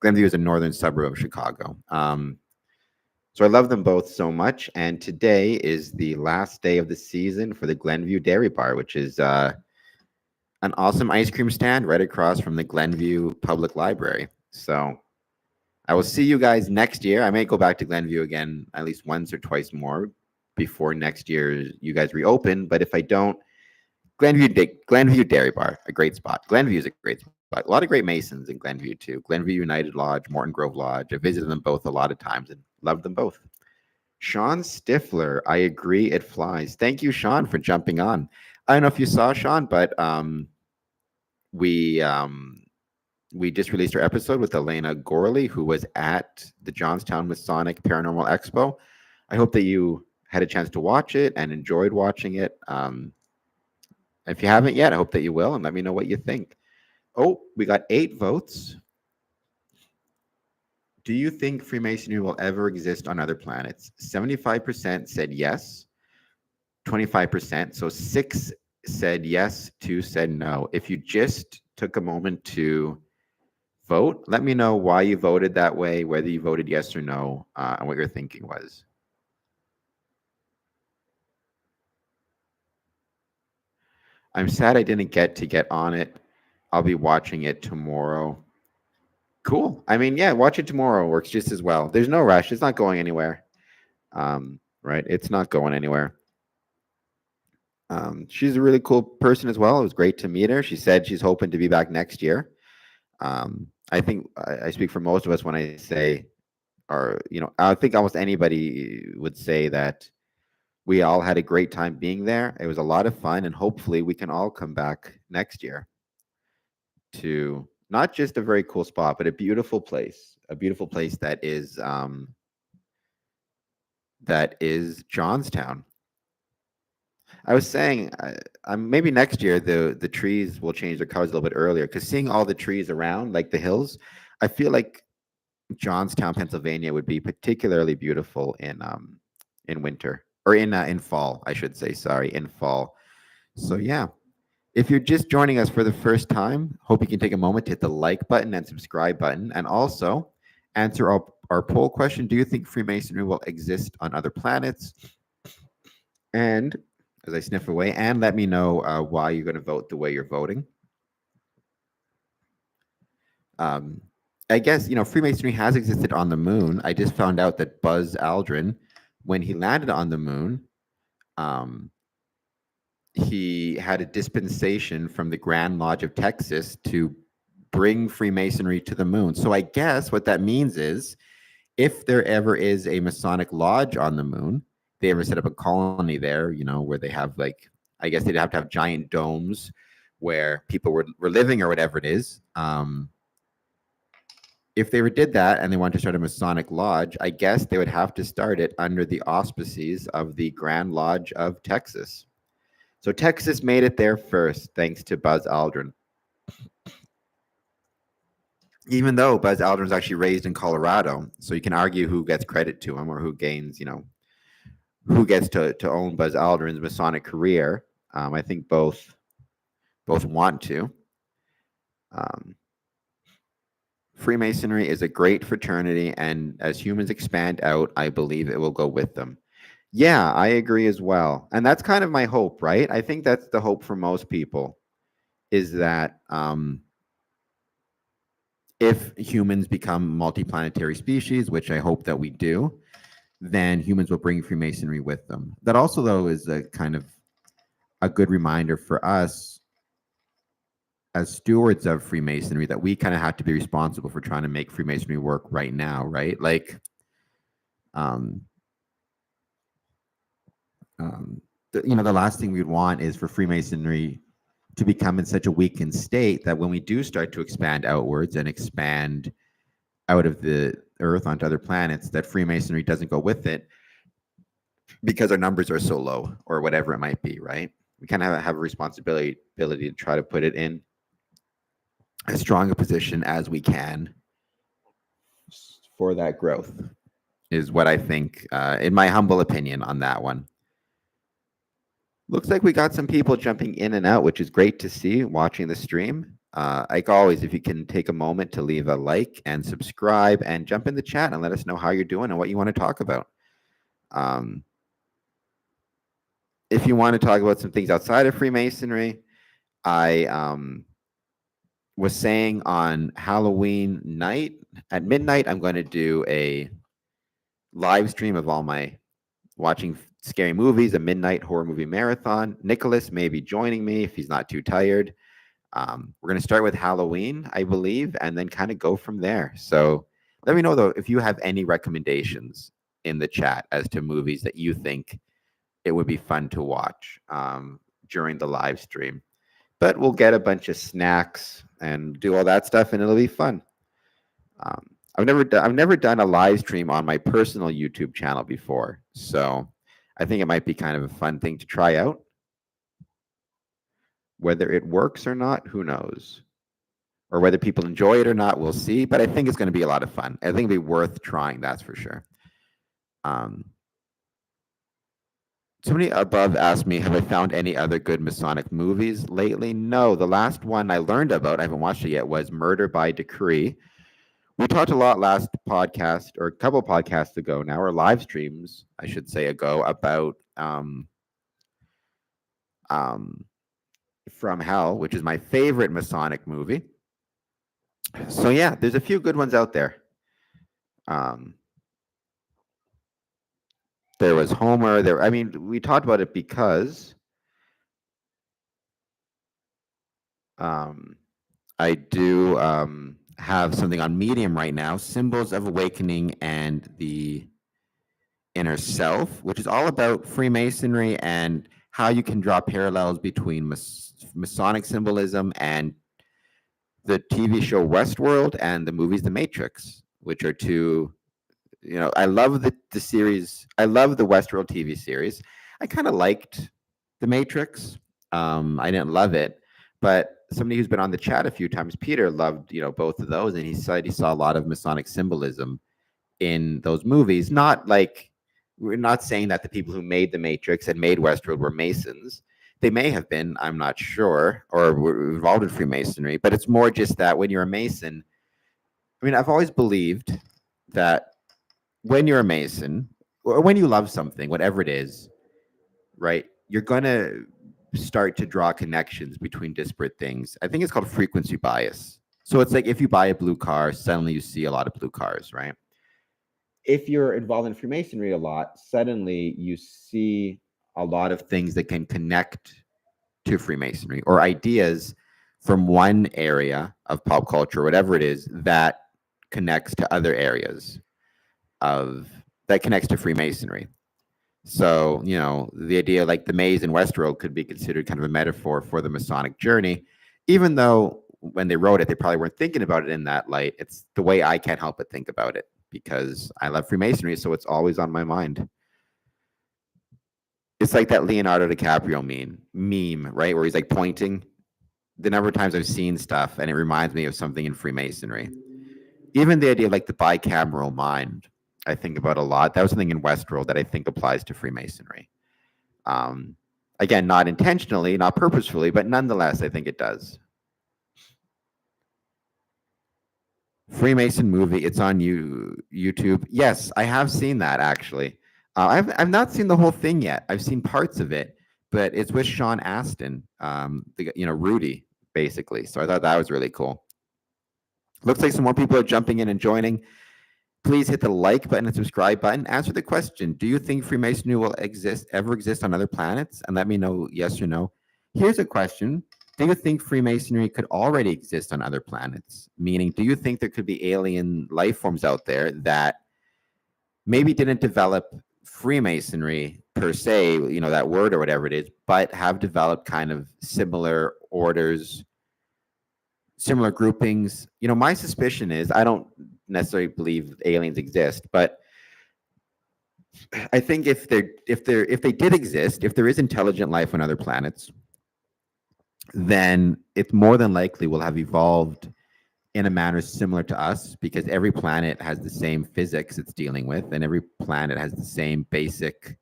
Glenview is a northern suburb of Chicago. So I love them both so much, and today is the last day of the season for the Glenview Dairy Bar, which is an awesome ice cream stand right across from the Glenview Public Library. So I will see you guys next year. I may go back to Glenview again at least once or twice more before next year you guys reopen. But if I don't, Glenview Dairy Bar, a great spot. Glenview is a great spot. But a lot of great Masons in Glenview too. Glenview United Lodge, Morton Grove Lodge. I visited them both a lot of times and loved them both. Sean Stifler, I agree, it flies. Thank you, Sean, for jumping on. I don't know if you saw Sean, but we just released our episode with Elena Gorley, who was at the Johnstown Masonic Paranormal Expo. I hope that you had a chance to watch it and enjoyed watching it. If you haven't yet, I hope that you will, and let me know what you think. Oh, we got 8 votes. Do you think Freemasonry will ever exist on other planets? 75% said yes, 25%. So 6 said yes, 2 said no. If you just took a moment to vote, let me know why you voted that way, whether you voted yes or no, and what your thinking was. I'm sad I didn't get on it. I'll be watching it tomorrow. Cool. I mean, yeah, watch it tomorrow. Works just as well. There's no rush. It's not going anywhere. Right? It's not going anywhere. She's a really cool person as well. It was great to meet her. She said she's hoping to be back next year. I think I speak for most of us when I say, or I think almost anybody would say that we all had a great time being there. It was a lot of fun, and hopefully we can all come back next year to not just a very cool spot, but a beautiful place that is Johnstown. I was saying, maybe next year the trees will change their colors a little bit earlier, because seeing all the trees around, like the hills, I feel like Johnstown, Pennsylvania, would be particularly beautiful in winter, or in fall, I should say. Sorry, in fall. So yeah, if you're just joining us for the first time, hope you can take a moment to hit the like button and subscribe button, and also answer our poll question: do you think Freemasonry will exist on other planets? And as I sniff away, and let me know why you're going to vote the way you're voting. I guess, Freemasonry has existed on the moon. I just found out that Buzz Aldrin, when he landed on the moon, he had a dispensation from the Grand Lodge of Texas to bring Freemasonry to the moon. So I guess what that means is, if there ever is a Masonic lodge on the moon, they ever set up a colony there, where they have, like, I guess they'd have to have giant domes where people were living, or whatever it is. If they ever did that and they wanted to start a Masonic lodge, I guess they would have to start it under the auspices of the Grand Lodge of Texas. So Texas made it there first, thanks to Buzz Aldrin. Even though Buzz Aldrin was actually raised in Colorado, so you can argue who gets credit to him, or who gains, who gets to own Buzz Aldrin's Masonic career. I think both want to. Freemasonry is a great fraternity, and as humans expand out, I believe it will go with them. Yeah, I agree as well. And that's kind of my hope, right? I think that's the hope for most people, is that if humans become multiplanetary species, which I hope that we do, then humans will bring Freemasonry with them. That also, though, is a kind of a good reminder for us as stewards of Freemasonry, that we kind of have to be responsible for trying to make Freemasonry work right now, right? Like, the last thing we'd want is for Freemasonry to become in such a weakened state that when we do start to expand outwards and expand out of the Earth onto other planets, that Freemasonry doesn't go with it because our numbers are so low, or whatever it might be, right? We kind of have a responsibility to try to put it in as strong a position as we can for that growth, is what I think, in my humble opinion, on that one. Looks like we got some people jumping in and out, which is great to see watching the stream. Like always, if you can take a moment to leave a like and subscribe and jump in the chat and let us know how you're doing and what you want to talk about. If you want to talk about some things outside of Freemasonry, I was saying on Halloween night at midnight, I'm going to do a live stream of all my watching scary movies, a midnight horror movie marathon. Nicholas may be joining me if he's not too tired. We're going to start with Halloween, I believe, and then kind of go from there. So let me know, though, if you have any recommendations in the chat as to movies that you think it would be fun to watch during the live stream. But we'll get a bunch of snacks and do all that stuff, and it'll be fun. I've never done a live stream on my personal YouTube channel before, so I think it might be kind of a fun thing to try out. Whether it works or not, who knows? Or whether people enjoy it or not, we'll see. But I think it's going to be a lot of fun. I think it'll be worth trying, that's for sure. Somebody above asked me, have I found any other good Masonic movies lately? No, the last one I learned about, I haven't watched it yet, was Murder by Decree. We talked a lot last podcast, or a couple podcasts ago now, or live streams, I should say, ago, about From Hell, which is my favorite Masonic movie. So yeah, there's a few good ones out there. There was Homer. I mean, we talked about it because I do have something on Medium right now, Symbols of Awakening and the Inner Self, which is all about Freemasonry and how you can draw parallels between Masonic symbolism and the TV show Westworld and the movies The Matrix, which are two, I love the series. I love the Westworld TV series. I kind of liked The Matrix. I didn't love it, but somebody who's been on the chat a few times, Peter, loved, both of those, and he said he saw a lot of Masonic symbolism in those movies. Not like, we're not saying that the people who made The Matrix and made Westworld were Masons. They may have been, I'm not sure, or were involved in Freemasonry, but it's more just that when you're a Mason, I mean, I've always believed that when you're a Mason, or when you love something, whatever it is, right, you're going to start to draw connections between disparate things. I think it's called frequency bias. So it's like if you buy a blue car, suddenly you see a lot of blue cars, right? If you're involved in Freemasonry a lot, suddenly you see a lot of things that can connect to Freemasonry, or ideas from one area of pop culture, whatever it is, that connects to other areas that connects to Freemasonry. So, the idea like the maze in Westworld could be considered kind of a metaphor for the Masonic journey, even though when they wrote it, they probably weren't thinking about it in that light. It's the way I can't help but think about it, because I love Freemasonry, so it's always on my mind. It's like that Leonardo DiCaprio meme, right? Where he's like pointing. The number of times I've seen stuff, and it reminds me of something in Freemasonry. Even the idea of like the bicameral mind, I think about a lot. That was something in Westworld that I think applies to Freemasonry. Again, not intentionally, not purposefully, but nonetheless, I think it does. Freemason movie, it's on YouTube. Yes, I have seen that, actually. I've not seen the whole thing yet. I've seen parts of it, but it's with Sean Astin, Rudy, basically. So I thought that was really cool. Looks like some more people are jumping in and joining. Please hit the like button and subscribe button. Answer the question: do you think Freemasonry will ever exist on other planets? And let me know yes or no. Here's a question: do you think Freemasonry could already exist on other planets? Meaning, do you think there could be alien life forms out there that maybe didn't develop Freemasonry per se, that word or whatever it is, but have developed kind of similar orders, similar groupings? My suspicion is, I don't necessarily believe aliens exist, but I think if they did exist, if there is intelligent life on other planets, then it more than likely will have evolved in a manner similar to us, because every planet has the same physics it's dealing with, and every planet has the same basic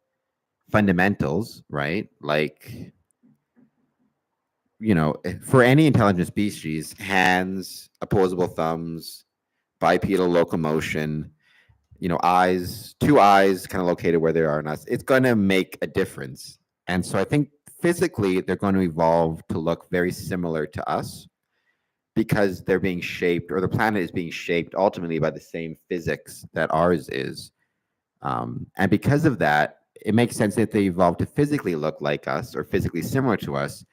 fundamentals, right? Like, for any intelligent species, hands, opposable thumbs, bipedal locomotion, eyes, two eyes kind of located where they are in us, it's going to make a difference. And so I think physically they're going to evolve to look very similar to us, because they're being shaped, or the planet is being shaped ultimately by the same physics that ours is. And because of that, it makes sense that they evolved to physically look like us, or physically similar to us,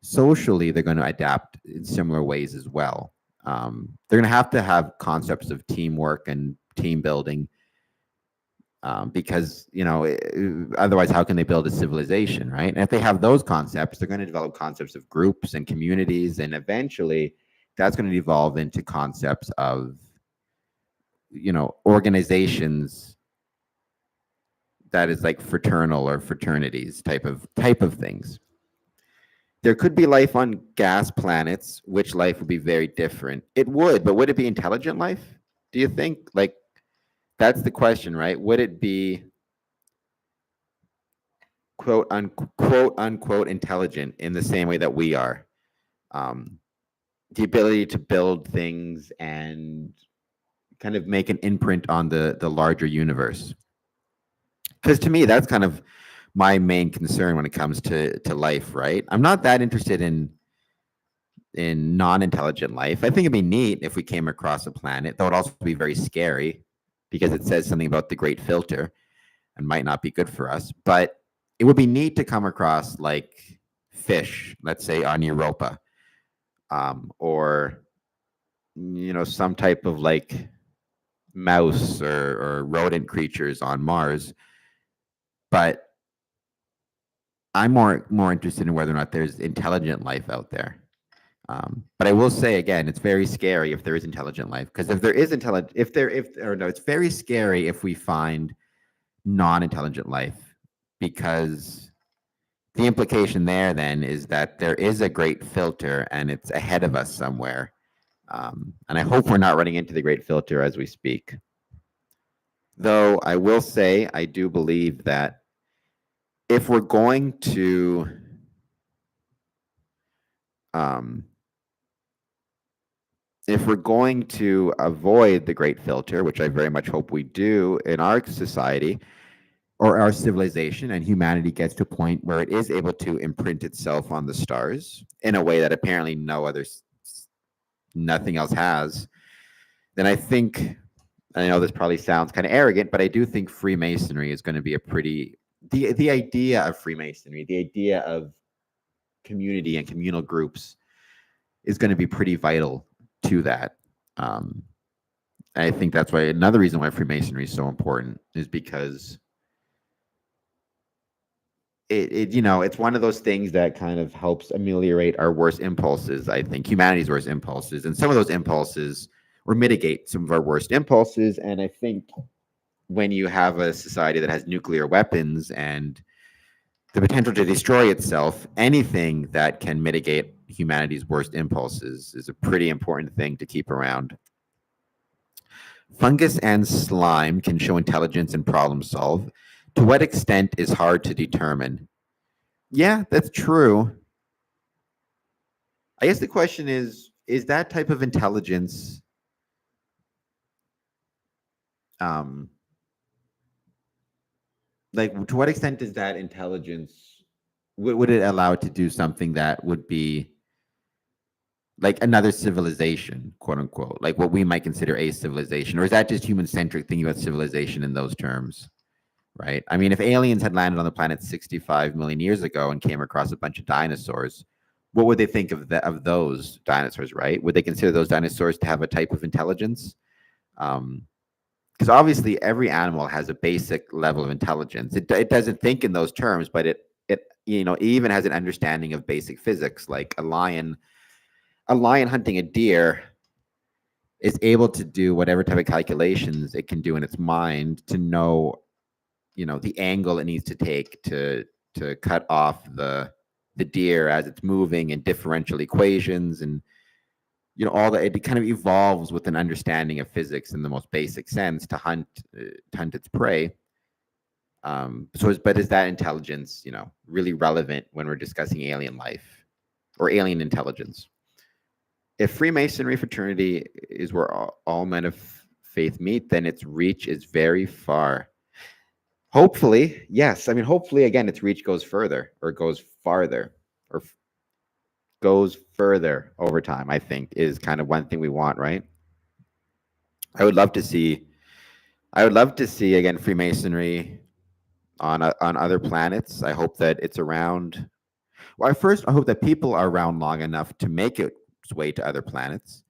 socially, they're going to adapt in similar ways as well. They're going to have concepts of teamwork and team building, because otherwise, how can they build a civilization, right? And if they have those concepts, they're going to develop concepts of groups and communities, and eventually, that's going to evolve into concepts of organizations that is like fraternal or fraternities type of things. There could be life on gas planets, which life would be very different. It would, but would it be intelligent life? Do you think? Like, that's the question, right? Would it be quote unquote intelligent in the same way that we are? The ability to build things and kind of make an imprint on the larger universe. Because to me, that's kind of my main concern when it comes to life, right? I'm not that interested in non-intelligent life. I think it'd be neat if we came across a planet, though it'd also be very scary because it says something about the great filter and might not be good for us. But it would be neat to come across like fish, let's say on Europa, or some type of like mouse or rodent creatures on Mars. But I'm more interested in whether or not there's intelligent life out there. But I will say again, it's very scary if there is intelligent life, because if there is it's very scary if we find non-intelligent life, because the implication there then is that there is a great filter and it's ahead of us somewhere. And I hope we're not running into the great filter as we speak. Though I will say, I do believe that if we're going to avoid the great filter, which I very much hope we do in our society or our civilization, and humanity gets to a point where it is able to imprint itself on the stars in a way that apparently nothing else has, then I think, I know this probably sounds kind of arrogant, but I do think Freemasonry is going to be the idea of Freemasonry, the idea of community and communal groups is going to be pretty vital to that. I think that's why another reason why Freemasonry is so important is because it's one of those things that kind of helps ameliorate our worst impulses. I think humanity's worst impulses, and some of those impulses, or mitigate some of our worst impulses. And I think when you have a society that has nuclear weapons and the potential to destroy itself, anything that can mitigate humanity's worst impulses is a pretty important thing to keep around. Fungus and slime can show intelligence and problem solve. To what extent is hard to determine? Yeah, that's true. I guess the question is that type of intelligence like, to what extent is that intelligence, would it allow it to do something that would be like another civilization, quote unquote, like what we might consider a civilization? Or is that just human-centric thinking about civilization in those terms? Right? I mean, if aliens had landed on the planet 65 million years ago and came across a bunch of dinosaurs, what would they think of those dinosaurs, right? Would they consider those dinosaurs to have a type of intelligence? Because obviously every animal has a basic level of intelligence. It doesn't think in those terms, but it even has an understanding of basic physics. Like a lion hunting a deer is able to do whatever type of calculations it can do in its mind to know, the angle it needs to take to cut off the deer as it's moving, and differential equations, and all that. It kind of evolves with an understanding of physics in the most basic sense to hunt its prey. But is that intelligence, really relevant when we're discussing alien life or alien intelligence? If Freemasonry fraternity is where all men of faith meet, then its reach is very far. Hopefully, yes. I mean, hopefully, again, its reach goes further, or goes farther, or goes further over time, I think, is kind of one thing we want, right? I would love to see again Freemasonry on other planets. I hope that it's around. Well, first, I hope that people are around long enough to make its way to other planets.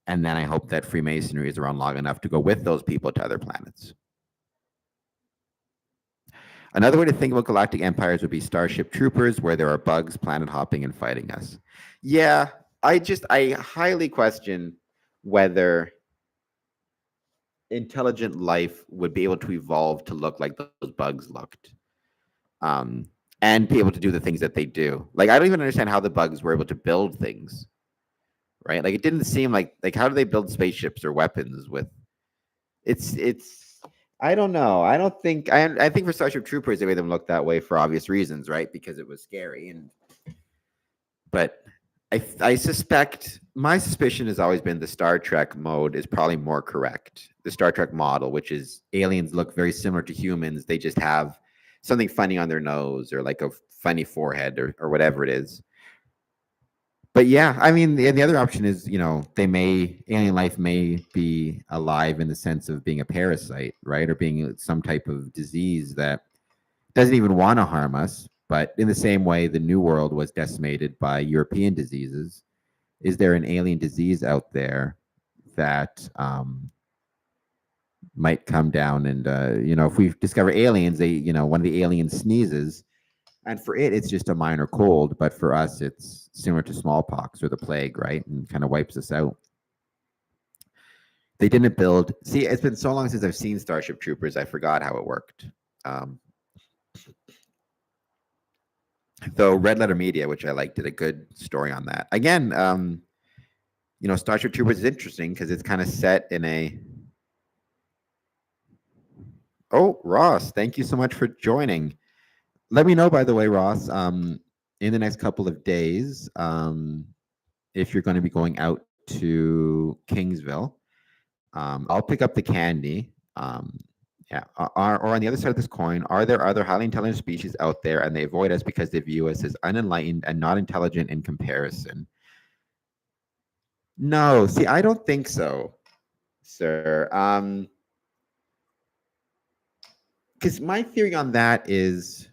And then I hope that Freemasonry is around long enough to go with those people to other planets. Another way to think about galactic empires would be Starship Troopers, where there are bugs planet hopping and fighting us. Yeah, I highly question whether intelligent life would be able to evolve to look like those bugs looked. And be able to do the things that they do. Like, I don't even understand how the bugs were able to build things, right? Like, it didn't seem like how do they build spaceships or weapons with it's I don't know. I think for Starship Troopers they made them look that way for obvious reasons, right? Because it was scary. But I suspect, my suspicion has always been the Star Trek mode is probably more correct. The Star Trek model, which is aliens look very similar to humans. They just have something funny on their nose or like a funny forehead or whatever it is. But yeah, I mean, the other option is, alien life may be alive in the sense of being a parasite, right? Or being some type of disease that doesn't even want to harm us. But in the same way, the New World was decimated by European diseases. Is there an alien disease out there that might come down and, if we discover aliens, one of the aliens sneezes, and for it's just a minor cold, but for us, it's similar to smallpox or the plague, right? And kind of wipes us out. They didn't build. See, it's been so long since I've seen Starship Troopers, I forgot how it worked. Though Red Letter Media, which I like, did a good story on that. Again, Starship Troopers is interesting because it's kind of set in a. Oh, Ross, thank you so much for joining. Let me know, by the way, Ross, in the next couple of days, if you're going to be going out to Kingsville. I'll pick up the candy. Yeah. Or on the other side of this coin, are there other highly intelligent species out there and they avoid us because they view us as unenlightened and not intelligent in comparison? No, see, I don't think so, sir. Because my theory on that is,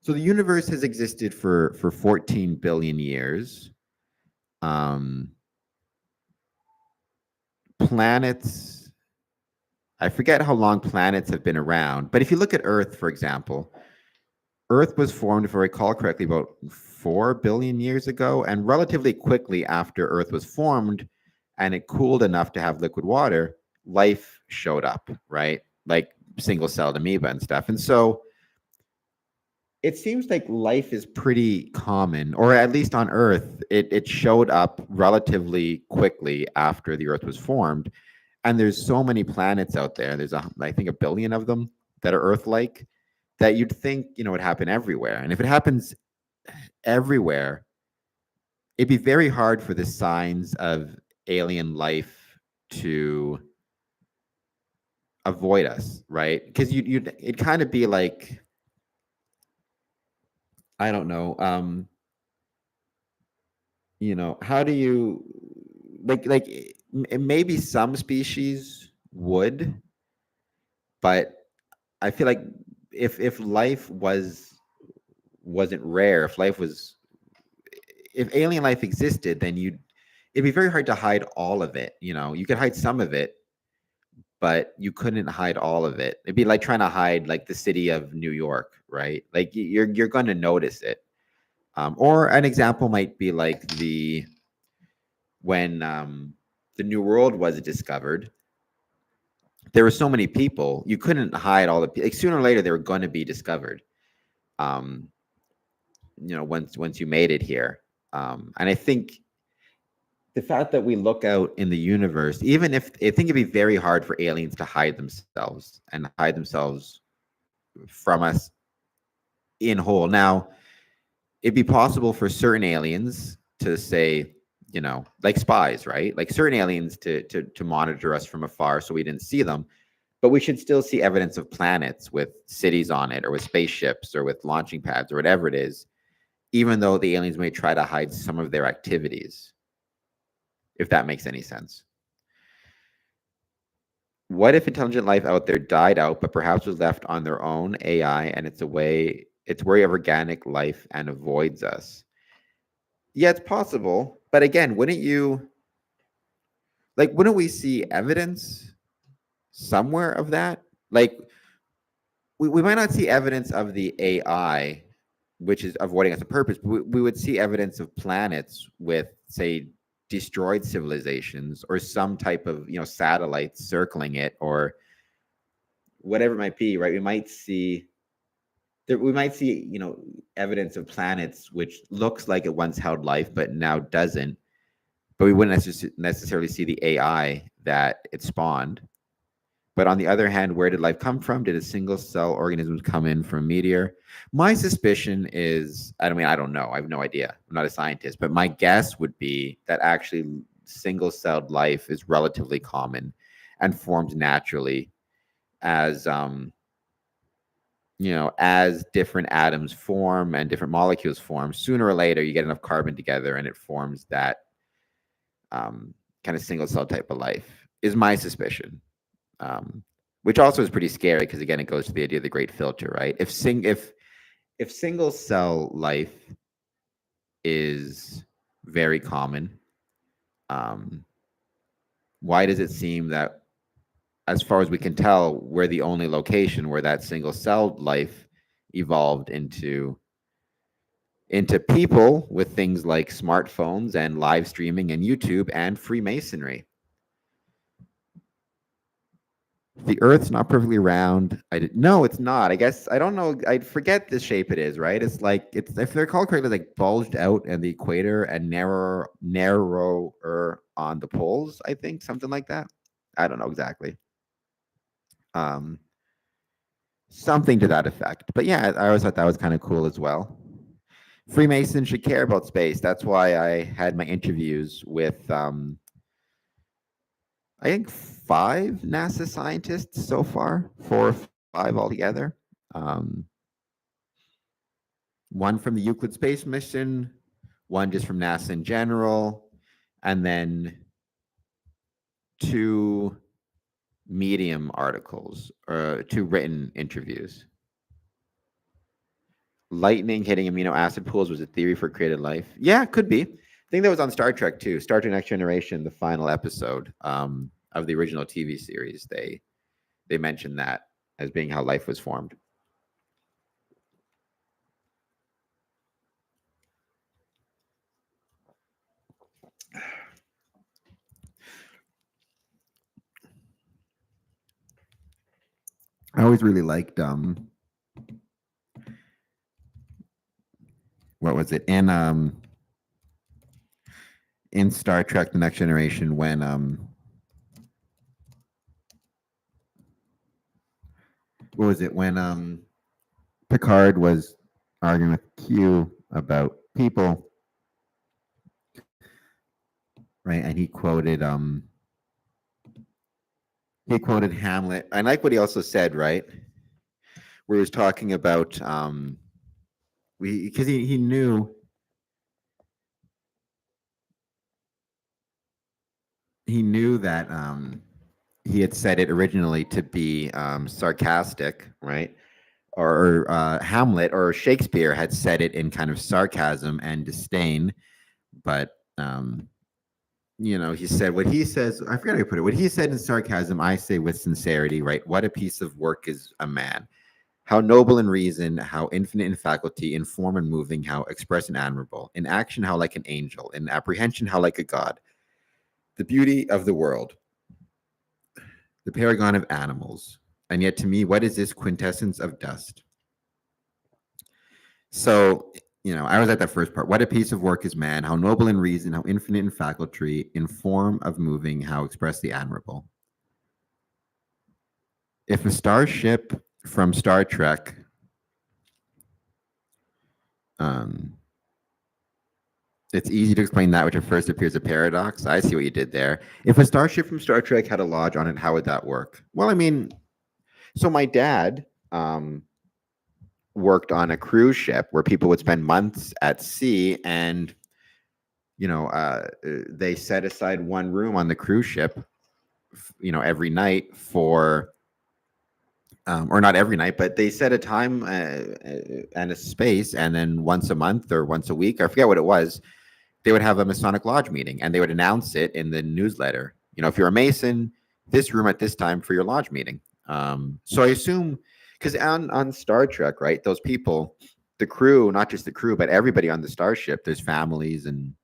so the universe has existed for 14 billion years. Planets, I forget how long planets have been around, but if you look at Earth, for example, Earth was formed, if I recall correctly, about 4 billion years ago, and relatively quickly after Earth was formed and it cooled enough to have liquid water, life showed up, right? Like single-celled amoeba and stuff. And so it seems like life is pretty common, or at least on Earth, it showed up relatively quickly after the Earth was formed. And there's so many planets out there. There's, I think, 1 billion of them that are Earth-like, that you'd think, it would happen everywhere. And if it happens everywhere, it'd be very hard for the signs of alien life to avoid us, right? Because it'd kind of be like, I don't know, how do you maybe some species would, but I feel like if life wasn't rare, if alien life existed, then it'd be very hard to hide all of it. You could hide some of it, but you couldn't hide all of it. It'd be like trying to hide like the city of New York, right? Like you're going to notice it. Or an example might be like when the New World was discovered. There were so many people, you couldn't hide all the. Like sooner or later, they were going to be discovered. Once you made it here, and I think the fact that we look out in the universe, even if I think it'd be very hard for aliens to hide themselves from us in whole. Now, it'd be possible for certain aliens to say, like spies, right? Like certain aliens to monitor us from afar so we didn't see them. But we should still see evidence of planets with cities on it or with spaceships or with launching pads or whatever it is, even though the aliens may try to hide some of their activities, if that makes any sense. What if intelligent life out there died out, but perhaps was left on their own AI, and it's a way It's wary of organic life and avoids us. Yeah, it's possible. But again, wouldn't we see evidence somewhere of that? Like, we might not see evidence of the AI, which is avoiding us on purpose, but we would see evidence of planets with, say, destroyed civilizations or some type of, satellites circling it or whatever it might be, right? We might see evidence of planets which looks like it once held life but now doesn't, but we wouldn't necessarily see the AI that it spawned. But on the other hand, where did life come from? Did a single cell organisms come in from a meteor? My suspicion is, I don't know. I have no idea. I'm not a scientist, but my guess would be that actually single celled life is relatively common and forms naturally as as different atoms form and different molecules form. Sooner or later, you get enough carbon together and it forms that kind of single cell type of life, is my suspicion. Which also is pretty scary because, again, it goes to the idea of the great filter, right? If single cell life is very common, why does it seem that, as far as we can tell, we're the only location where that single cell life evolved into people with things like smartphones and live streaming and YouTube and Freemasonry? The Earth's not perfectly round. No, it's not. I guess I don't know. I forget the shape it is. Right? It's like if they're called correctly, like bulged out at the equator and narrower on the poles. I think something like that. I don't know exactly. Something to that effect. But yeah, I always thought that was kind of cool as well. Freemasons should care about space. That's why I had my interviews with I think 5 NASA scientists so far, 4 or 5 altogether. One from the Euclid Space Mission, one just from NASA in general, and then 2 Medium articles or 2 written interviews. Lightning hitting amino acid pools was a theory for created life. Yeah, could be. I think that was on Star Trek too. Star Trek Next Generation, the final episode of the original TV series. They mentioned that as being how life was formed. I always really liked what was it in Star Trek The Next Generation when what was it when Picard was arguing with Q about people, right? And he quoted Hamlet. I like what he also said, right? Where he was talking about because he knew that he had said it originally to be sarcastic, right? Or Hamlet or Shakespeare had said it in kind of sarcasm and disdain, but he said what he says. I forgot how to put it. What he said in sarcasm, I say with sincerity, right? What a piece of work is a man! How noble in reason, how infinite in faculty, in form and moving, how express and admirable, in action, how like an angel, in apprehension, how like a god. The beauty of the world, the paragon of animals, and yet to me, what is this quintessence of dust? So, I was at that first part. What a piece of work is man, how noble in reason, how infinite in faculty, in form of moving, how express the admirable. If a starship from Star Trek it's easy to explain that which at first appears a paradox. I see what you did there. If a starship from Star Trek had a lodge on it, how would that work? Well, so my dad worked on a cruise ship where people would spend months at sea, and they set aside one room on the cruise ship, every night for or not every night, but they set a time and a space, and then once a month or once a week, I forget what it was, they would have a Masonic Lodge meeting, and they would announce it in the newsletter. If you're a Mason, this room at this time for your lodge meeting. So I assume, because on Star Trek, right, those people, the crew, not just the crew, but everybody on the starship, there's families and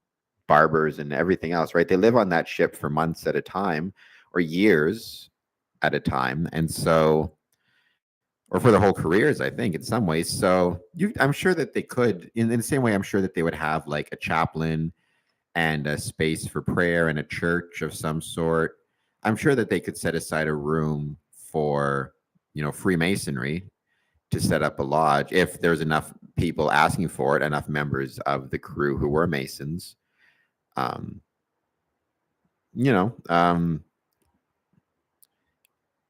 barbers and everything else, right? They live on that ship for months at a time or years at a time. And so, or for their whole careers, I think, in some ways. So I'm sure that they could, in the same way, I'm sure that they would have like a chaplain and a space for prayer and a church of some sort. I'm sure that they could set aside a room for, Freemasonry to set up a lodge if there's enough people asking for it, enough members of the crew who were Masons. Um, you know, um,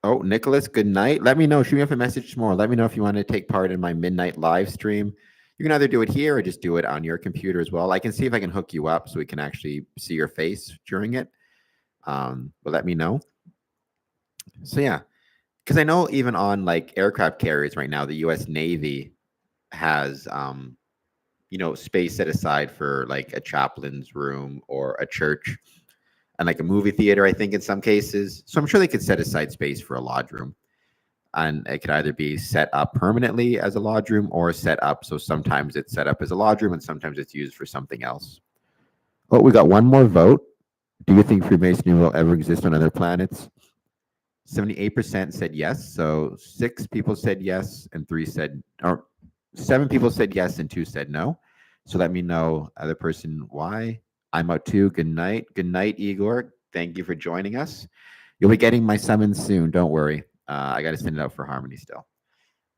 Oh, Nicholas, good night. Let me know. Shoot me off a message tomorrow. Let me know if you want to take part in my midnight live stream. You can either do it here or just do it on your computer as well. I can see if I can hook you up so we can actually see your face during it. But let me know. So yeah, because I know even on like aircraft carriers right now, the U.S. Navy has space set aside for like a chaplain's room or a church and like a movie theater, I think in some cases. So I'm sure they could set aside space for a lodge room. And it could either be set up permanently as a lodge room or set up so sometimes it's set up as a lodge room and sometimes it's used for something else. Oh, we got one more vote. Do you think Freemasonry will ever exist on other planets? 78% said yes. So 6 people said yes and 3 said, or 7 people said yes and 2 said no. So let me know, other person, why. I'm out too. Good night. Good night, Igor. Thank you for joining us. You'll be getting my summons soon. Don't worry. I got to send it out for Harmony still.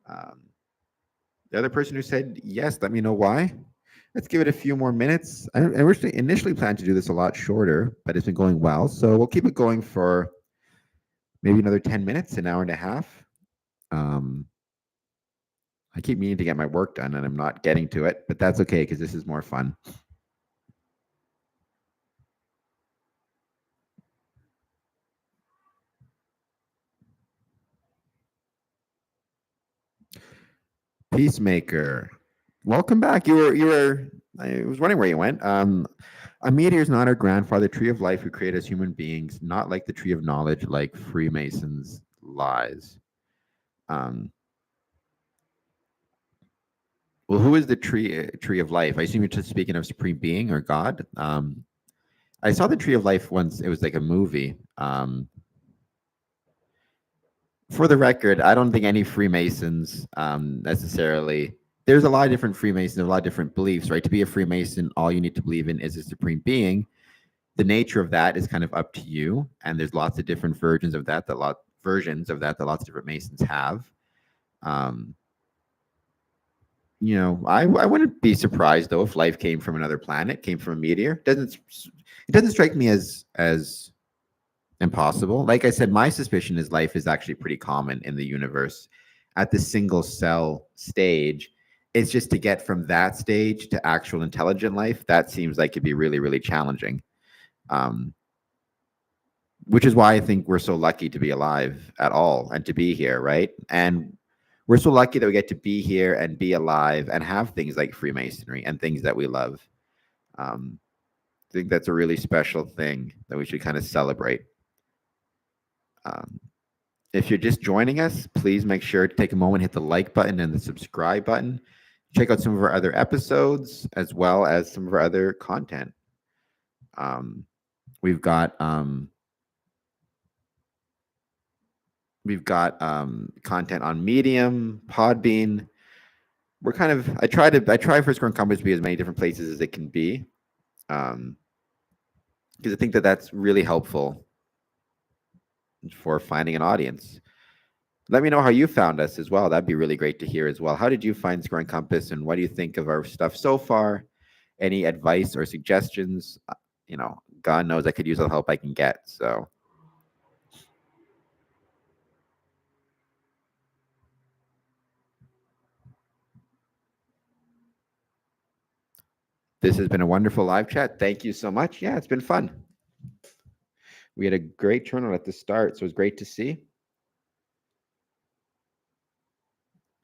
The other person who said yes, let me know why. Let's give it a few more minutes. I initially planned to do this a lot shorter, but it's been going well. So we'll keep it going for maybe another 10 minutes, an hour and a half. I keep meaning to get my work done and I'm not getting to it, but that's okay because this is more fun. Peacemaker, welcome back. You were. I was wondering where you went. A meteor is not our grandfather, tree of life, who created us human beings, not like the tree of knowledge, like Freemasons' lies. Well, who is the tree of life? I assume you're just speaking of supreme being or God. I saw the tree of life once. It was like a movie. For the record, I don't think any Freemasons necessarily. There's a lot of different Freemasons, a lot of different beliefs, right? To be a Freemason, all you need to believe in is a supreme being. The nature of that is kind of up to you, and there's lots of different versions of that. That lots of different Masons have. I wouldn't be surprised though if life came from another planet, came from a meteor. It doesn't strike me as impossible. Like I said, my suspicion is life is actually pretty common in the universe at the single cell stage. It's just to get from that stage to actual intelligent life, that seems like it'd be really, really challenging. Which is why I think we're so lucky to be alive at all and to be here, right? And we're so lucky that we get to be here and be alive and have things like Freemasonry and things that we love. I think that's a really special thing that we should kind of celebrate. If you're just joining us, please make sure to take a moment, hit the like button and the subscribe button. Check out some of our other episodes as well as some of our other content. We've got content on Medium, Podbean. I try for Scrum Compass to be as many different places as it can be, because I think that's really helpful for finding an audience. Let me know how you found us as well. That'd be really great to hear as well. How did you find Scrum Compass, and what do you think of our stuff so far? Any advice or suggestions? God knows I could use all the help I can get. So. This has been a wonderful live chat. Thank you so much. Yeah, it's been fun. We had a great turnout at the start, so it was great to see.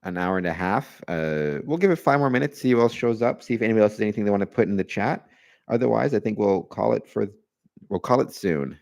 an hour and a half. We'll give it 5 more minutes, see who else shows up, see if anybody else has anything they want to put in the chat. Otherwise, I think we'll call it soon.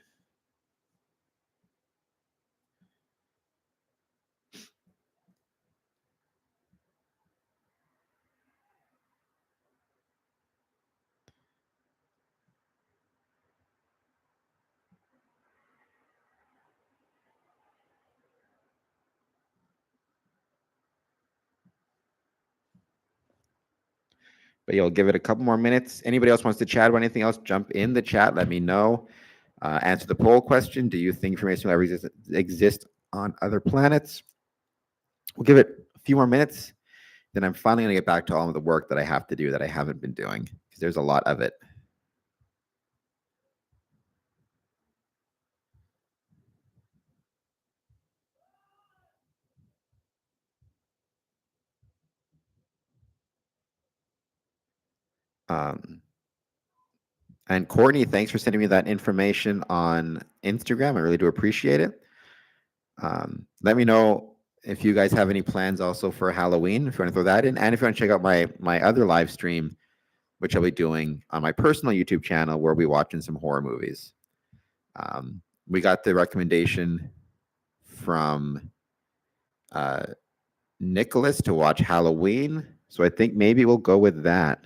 But you'll give it a couple more minutes. Anybody else wants to chat about anything else, jump in the chat, let me know. Answer the poll question. Do you think Freemasonry will ever exist on other planets? We'll give it a few more minutes. Then I'm finally going to get back to all of the work that I have to do that I haven't been doing, because there's a lot of it. And Courtney, thanks for sending me that information on Instagram. I really do appreciate it. Let me know if you guys have any plans also for Halloween, if you want to throw that in. And if you want to check out my other live stream, which I'll be doing on my personal YouTube channel, where we'll be watching some horror movies. We got the recommendation from Nicholas to watch Halloween. So I think maybe we'll go with that.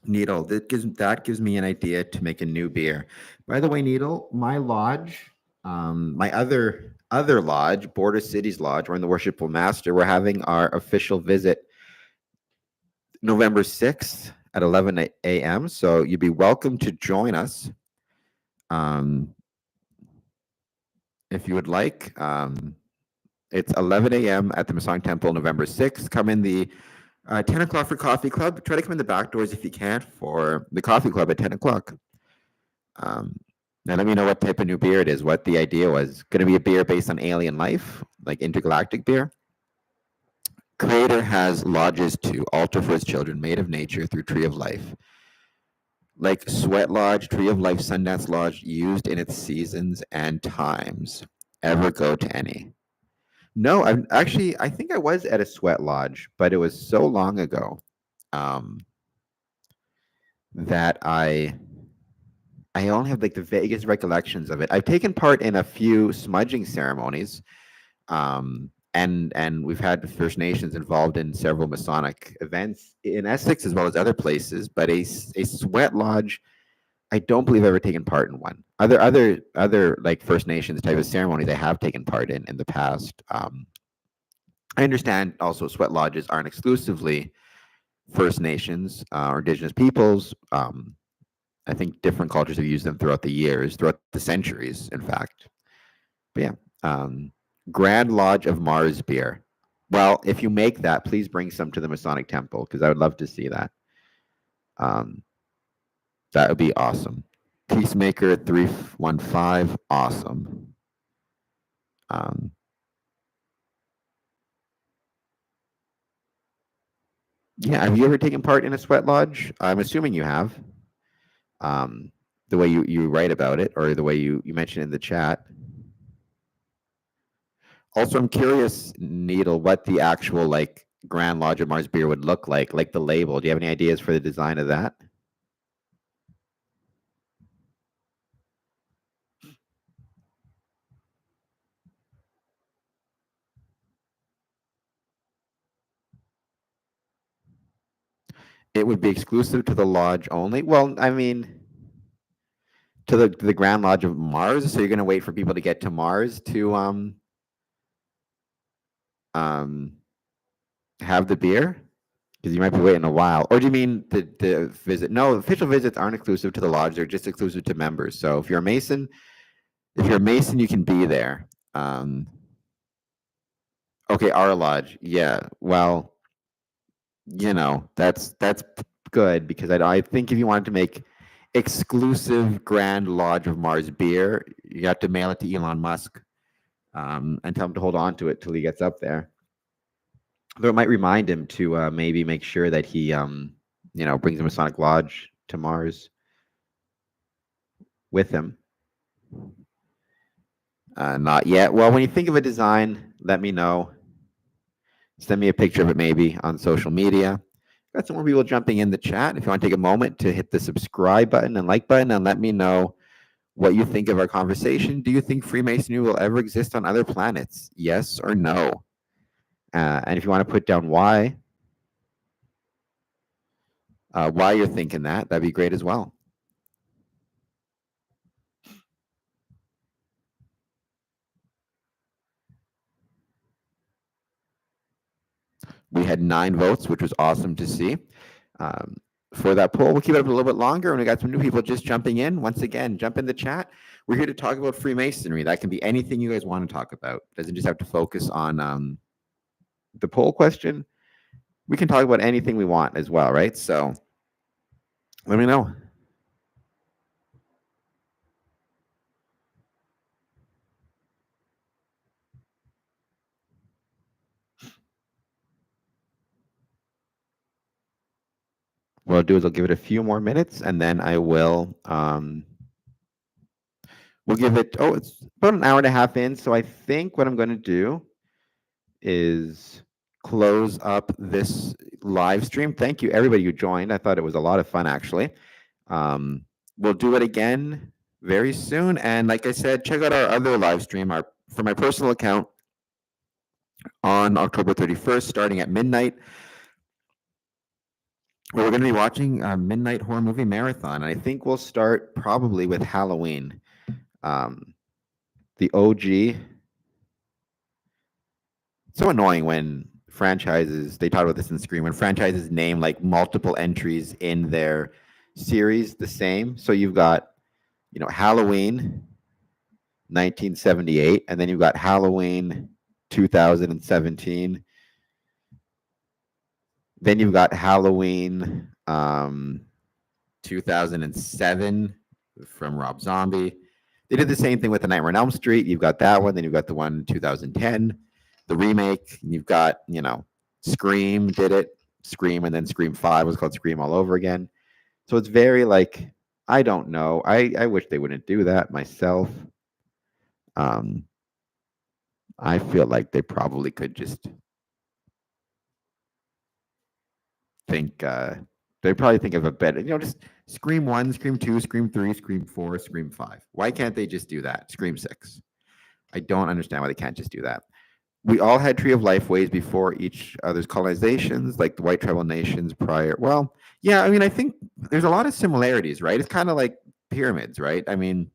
Needle, that gives me an idea to make a new beer. By the way, Needle, my lodge, my other lodge, Border Cities Lodge, we're in the Worshipful Master. We're having our official visit November 6th at 11 a.m. So you'd be welcome to join us. If you would like, it's 11 a.m. at the Masonic Temple, November 6th. Come in the 10 o'clock for coffee club. Try to come in the back doors if you can for the coffee club at 10 o'clock. Now let me know what type of new beer it is, what the idea was. Going to be a beer based on alien life, like intergalactic beer. Creator has lodges to altar for his children, made of nature through Tree of Life. Like Sweat Lodge, Tree of Life, Sundance Lodge, used in its seasons and times. Ever go to any? No, I think I was at a Sweat Lodge, but it was so long ago that I only have like the vaguest recollections of it. I've taken part in a few smudging ceremonies, and we've had the First Nations involved in several Masonic events in Essex as well as other places. But a Sweat Lodge, I don't believe I've ever taken part in one. Other like First Nations type of ceremonies I have taken part in the past. I understand also Sweat Lodges aren't exclusively First Nations or Indigenous peoples. I think different cultures have used them throughout the years, throughout the centuries, in fact. But yeah, Grand Lodge of Mars beer. Well, if you make that, please bring some to the Masonic Temple, because I would love to see that. That would be awesome. Peacemaker 315, awesome. Yeah, have you ever taken part in a Sweat Lodge? I'm assuming you have. The way you write about it, or the way you mentioned in the chat. Also, I'm curious, Needle, what the actual like Grand Lodge of Mars beer would look like the label. Do you have any ideas for the design of that? It would be exclusive to the lodge only. Well, I mean, to the Grand Lodge of Mars. So you're going to wait for people to get to Mars to have the beer, because you might be waiting a while. Or do you mean the visit? No, official visits aren't exclusive to the lodge. They're just exclusive to members. So if you're a Mason, you can be there. Okay, our lodge. Yeah. Well, that's good, because I think if you wanted to make exclusive Grand Lodge of Mars beer, you have to mail it to Elon Musk, and tell him to hold on to it till he gets up there. Though it might remind him to maybe make sure that he brings a Masonic Lodge to Mars. with him. Not yet. Well, when you think of a design, let me know. Send me a picture of it maybe on social media. Got some more people jumping in the chat. If you want to take a moment to hit the subscribe button and like button and let me know what you think of our conversation. Do you think Freemasonry will ever exist on other planets? Yes or no? And if you want to put down why you're thinking that, that'd be great as well. We had 9 votes, which was awesome to see. For that poll, we'll keep it up a little bit longer. And we got some new people just jumping in. Once again, jump in the chat. We're here to talk about Freemasonry. That can be anything you guys want to talk about. It doesn't just have to focus on the poll question. We can talk about anything we want as well, right? So let me know. What I'll do is I'll give it a few more minutes and then I will we'll give it, it's about an hour and a half in. So I think what I'm going to do is close up this live stream. Thank you, everybody who joined. I thought it was a lot of fun, actually. We'll do it again very soon. And like I said, check out our other live stream for my personal account on October 31st, starting at midnight. We're going to be watching a midnight horror movie marathon. And I think we'll start probably with Halloween. The OG. So annoying when franchises, they talked about this in Scream, when franchises name like multiple entries in their series the same. So you've got, Halloween 1978, and then you've got Halloween 2017. Then you've got Halloween 2007 from Rob Zombie. They did the same thing with The Nightmare on Elm Street. You've got that one. Then you've got the one in 2010, the remake. You've got, Scream did it. Scream, and then Scream 5 was called Scream all over again. So it's very like, I don't know. I wish they wouldn't do that myself. I feel like they probably could just think, they probably think of a better, just Scream 1, Scream 2, Scream 3, Scream 4, Scream 5. Why can't they just do that? Scream 6. I don't understand why they can't just do that. We all had Tree of Life ways before each other's colonizations, like the White Tribal Nations prior. Well, yeah, I think there's a lot of similarities, right? It's kind of like pyramids, right? The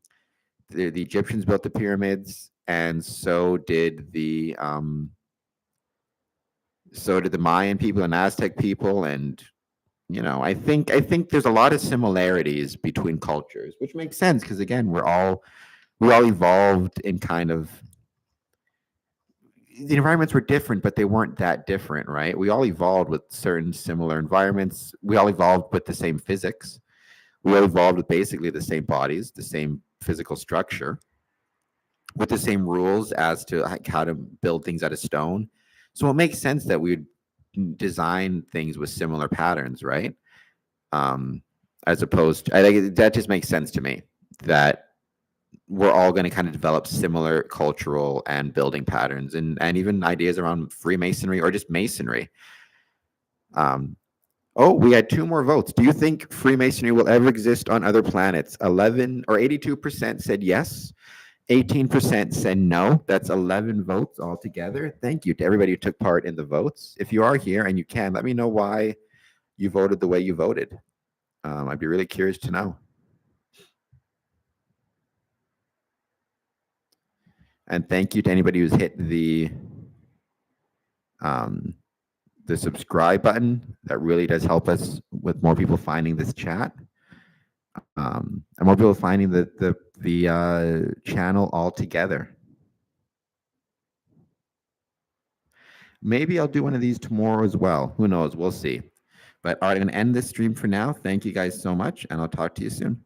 Egyptians built the pyramids, and so did the Mayan people and Aztec people, and I think there's a lot of similarities between cultures, which makes sense because again, we all evolved in kind of, the environments were different, but they weren't that different, right? We all evolved with certain similar environments. We all evolved with the same physics. We all evolved with basically the same bodies, the same physical structure, with the same rules as to how to build things out of stone. So it makes sense that we would design things with similar patterns, right? As opposed to, that just makes sense to me that we're all going to kind of develop similar cultural and building patterns and even ideas around Freemasonry or just masonry. We had 2 more votes. Do you think Freemasonry will ever exist on other planets? 82% said yes. 18% said no. That's 11 votes altogether. Thank you to everybody who took part in the votes. If you are here and you can, let me know why you voted the way you voted. I'd be really curious to know. And thank you to anybody who's hit the subscribe button. That really does help us with more people finding this chat, and more people finding the channel altogether. Maybe I'll do one of these tomorrow as well. Who knows? We'll see. But all right, I'm going to end this stream for now. Thank you guys so much, and I'll talk to you soon.